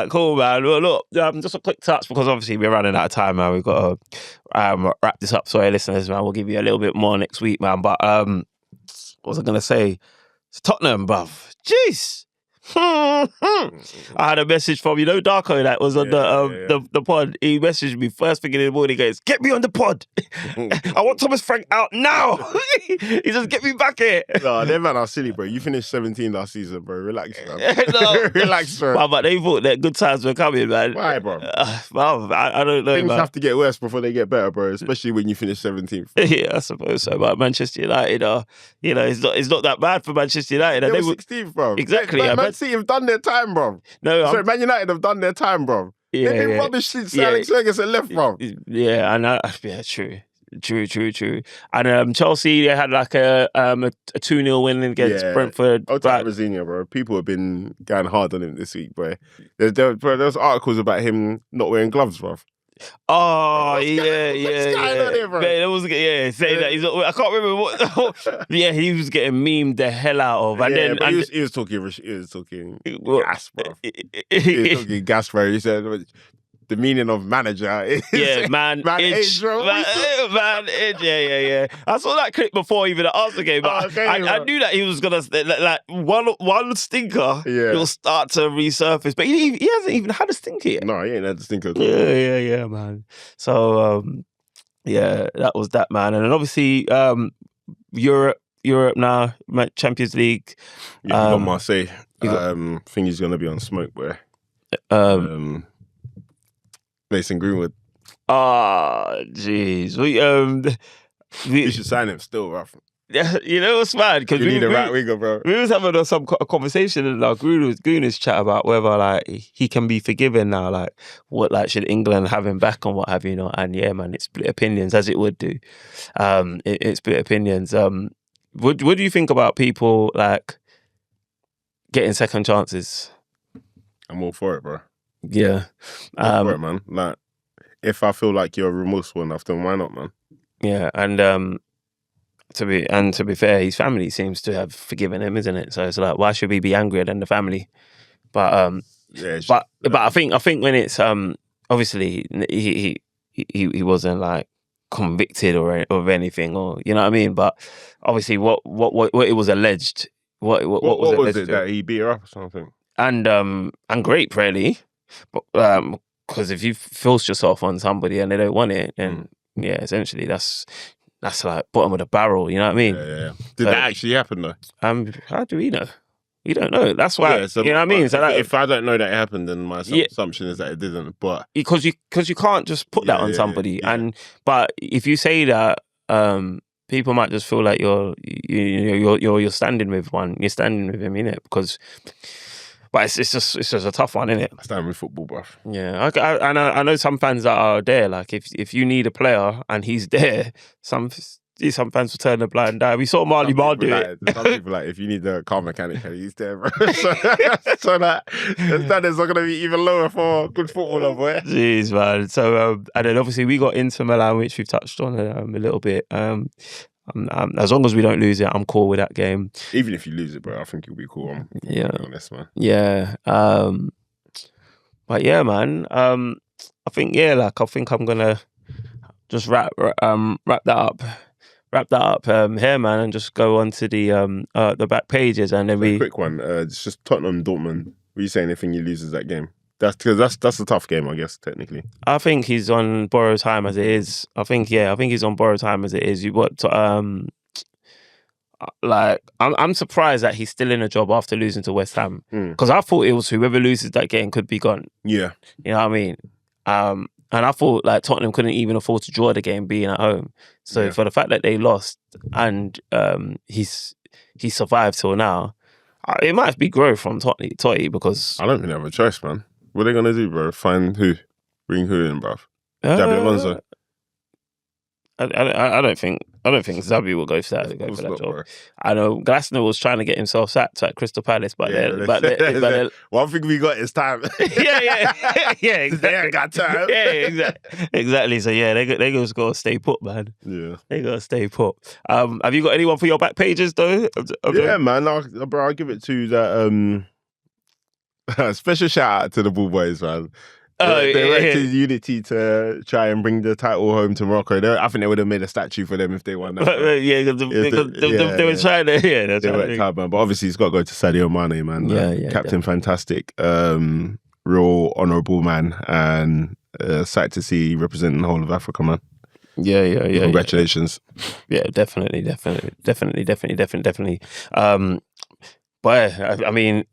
Cool, man. Well, look, just a quick touch, because obviously we're running out of time, man. We've got to wrap this up. Sorry, listeners, man. We'll give you a little bit more next week, man. But what was I going to say? It's Tottenham, bruv. Jeez. I had a message from, Darko that was on the pod. He messaged me first thing in the morning. He goes, "Get me on the pod. I want Thomas Frank out now." He says, "Get me back here." No, them man are silly, bro. You finished 17 last season, bro. Relax, man. Relax, bro. But they thought that good times were coming, man. Why, bro? I don't know. Things have to get worse before they get better, bro. Especially when you finish 17th. Yeah, I suppose so. But Manchester United it's not that bad for Manchester United. They were 16th, bro. Exactly. Man City have done their time, bro. No, Man United have done their time, bro. They've been rubbish since Alex Ferguson left, bro. Yeah, and true. And Chelsea, they had like a 2-0 win against Brentford. Rosino, bro. People have been going hard on him this week, bro. There's articles about him not wearing gloves, bro. Oh, What's going on here, bro? Man, saying that I can't remember what. Yeah, he was getting memed the hell out of, and he was talking gas, bro. He was talking gas, bro. He said the meaning of manager is man edge, bro. man edge, yeah. I saw that clip before even the answer game, but I knew that he was gonna like one stinker. Yeah. He'll start to resurface, but he hasn't even had a stinker yet. No, he ain't had the stinker. Yeah, man. So yeah, that was that, man, and then obviously Europe now, Champions League. Yeah, you got Marseille. Think he's gonna be on smoke, boy. Mason Greenwood. Jeez. We should sign him still, Ralph. Yeah, you know what's mad? Because we need a right winger, bro. We was having some conversation in our Gooners chat about whether like he can be forgiven now, like what like should England have him back and what have you, and yeah, man, it's split opinions as it would do. It's split opinions. What do you think about people like getting second chances? I'm all for it, bro. Yeah. I'm all for it, man. Like, if I feel like you're remorseful enough, then why not, man? Yeah, and to be fair, his family seems to have forgiven him, isn't it? So it's like, why should we be angrier than the family? But but I think when it's obviously he wasn't like convicted or of anything, or you know what I mean. But obviously, what it was alleged, what was it that he beat her up or something? And grape, really, but because if you force yourself on somebody and they don't want it, then yeah, essentially that's like bottom of the barrel. You know what I mean? Yeah. Did that actually happen though? How do we know? We don't know. That's why. Yeah, so, you know what I mean? So if I don't know that it happened, then my assumption is that it didn't. But because you can't just put that on somebody. Yeah. But if you say that, people might just feel like you're standing with one. You're standing with him, innit? But it's just a tough one, innit? I stand with football, bruv. Yeah, I know some fans that are there. Like if you need a player and he's there, some fans will turn a blind eye. We saw Marley Marl do it. Some people like, if you need a car mechanic and he's there, bro. so that the standards are going to be even lower for good footballer, boy. Jeez, man. So and then obviously we got Inter Milan, which we've touched on a little bit. As long as we don't lose it, I'm cool with that game. Even if you lose it, bro, I think you'll be cool. I'm being honest, man. Yeah. But yeah, man. I think I'm gonna just wrap that up. Wrap that up here, man, and just go on to the back pages, and then quick one. It's just Tottenham Dortmund. What are you saying? If he loses that game? That's a tough game, I guess, technically. I think he's on borrowed time as it is. I think he's on borrowed time as it is. I'm surprised that he's still in a job after losing to West Ham. Because I thought it was whoever loses that game could be gone. Yeah. You know what I mean? And I thought like Tottenham couldn't even afford to draw the game being at home. So for the fact that they lost and he survived till now, it might be growth from Totti because I don't think they have a choice, man. What are they gonna do, bro? Find who? Bring who in, bro? Xabi Alonso. I don't think Xabi will go for that job. Bro. I know Glasner was trying to get himself sacked at Crystal Palace, but one thing we got is time. yeah, exactly. They ain't got time. Yeah, exactly. So yeah, they just gotta stay put, man. Yeah, they gotta stay put. Have you got anyone for your back pages though? Yeah, man. I'll give it to that. Special shout out to the Bull Boys, man. They erected unity to try and bring the title home to Morocco. I think they would have made a statue for them if they won that. They were trying to. Yeah, they worked hard, man. But obviously, it's got to go to Sadio Mané, man. Captain, fantastic, real honourable man, and sad to see representing the whole of Africa, man. Yeah. Congratulations. Yeah, definitely. But I mean,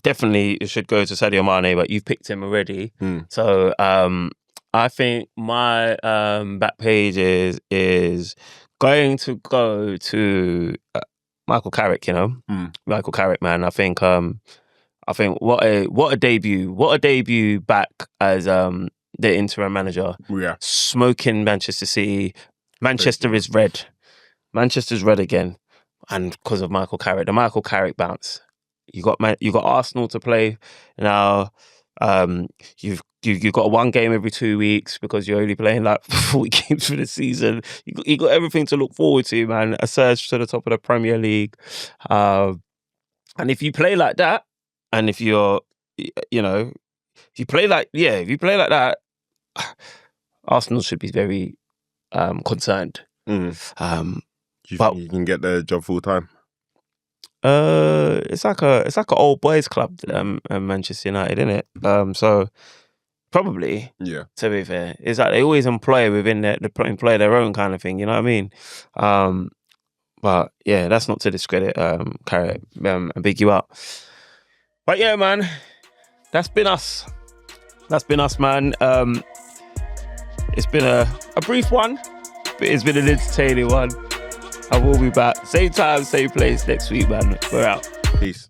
definitely it should go to Sadio Mané, but you've picked him already. So I think my back page is going to go to Michael Carrick, Michael Carrick, man. I think what a debut back as the interim manager. Yeah. Smoking Manchester City. Manchester is red. Manchester's red again. And because of Michael Carrick, the Michael Carrick bounce. You got Arsenal to play now. You've got one game every 2 weeks because you're only playing like 40 games for the season. You got everything to look forward to, man. A surge to the top of the Premier League, and if you play like that, and if you're, if you play like that, Arsenal should be very concerned. Do you but- think you can get the job full time? It's like a old boys club, Manchester United, isn't it? So probably, Yeah. to be fair, it's like they always employ employ their own kind of thing. You know what I mean? But yeah, that's not to discredit Carrot and big you up. But yeah, man, that's been us. That's been us, man. It's been a brief one, but it's been an entertaining one. I will be back. Same time, same place next week, man. We're out. Peace.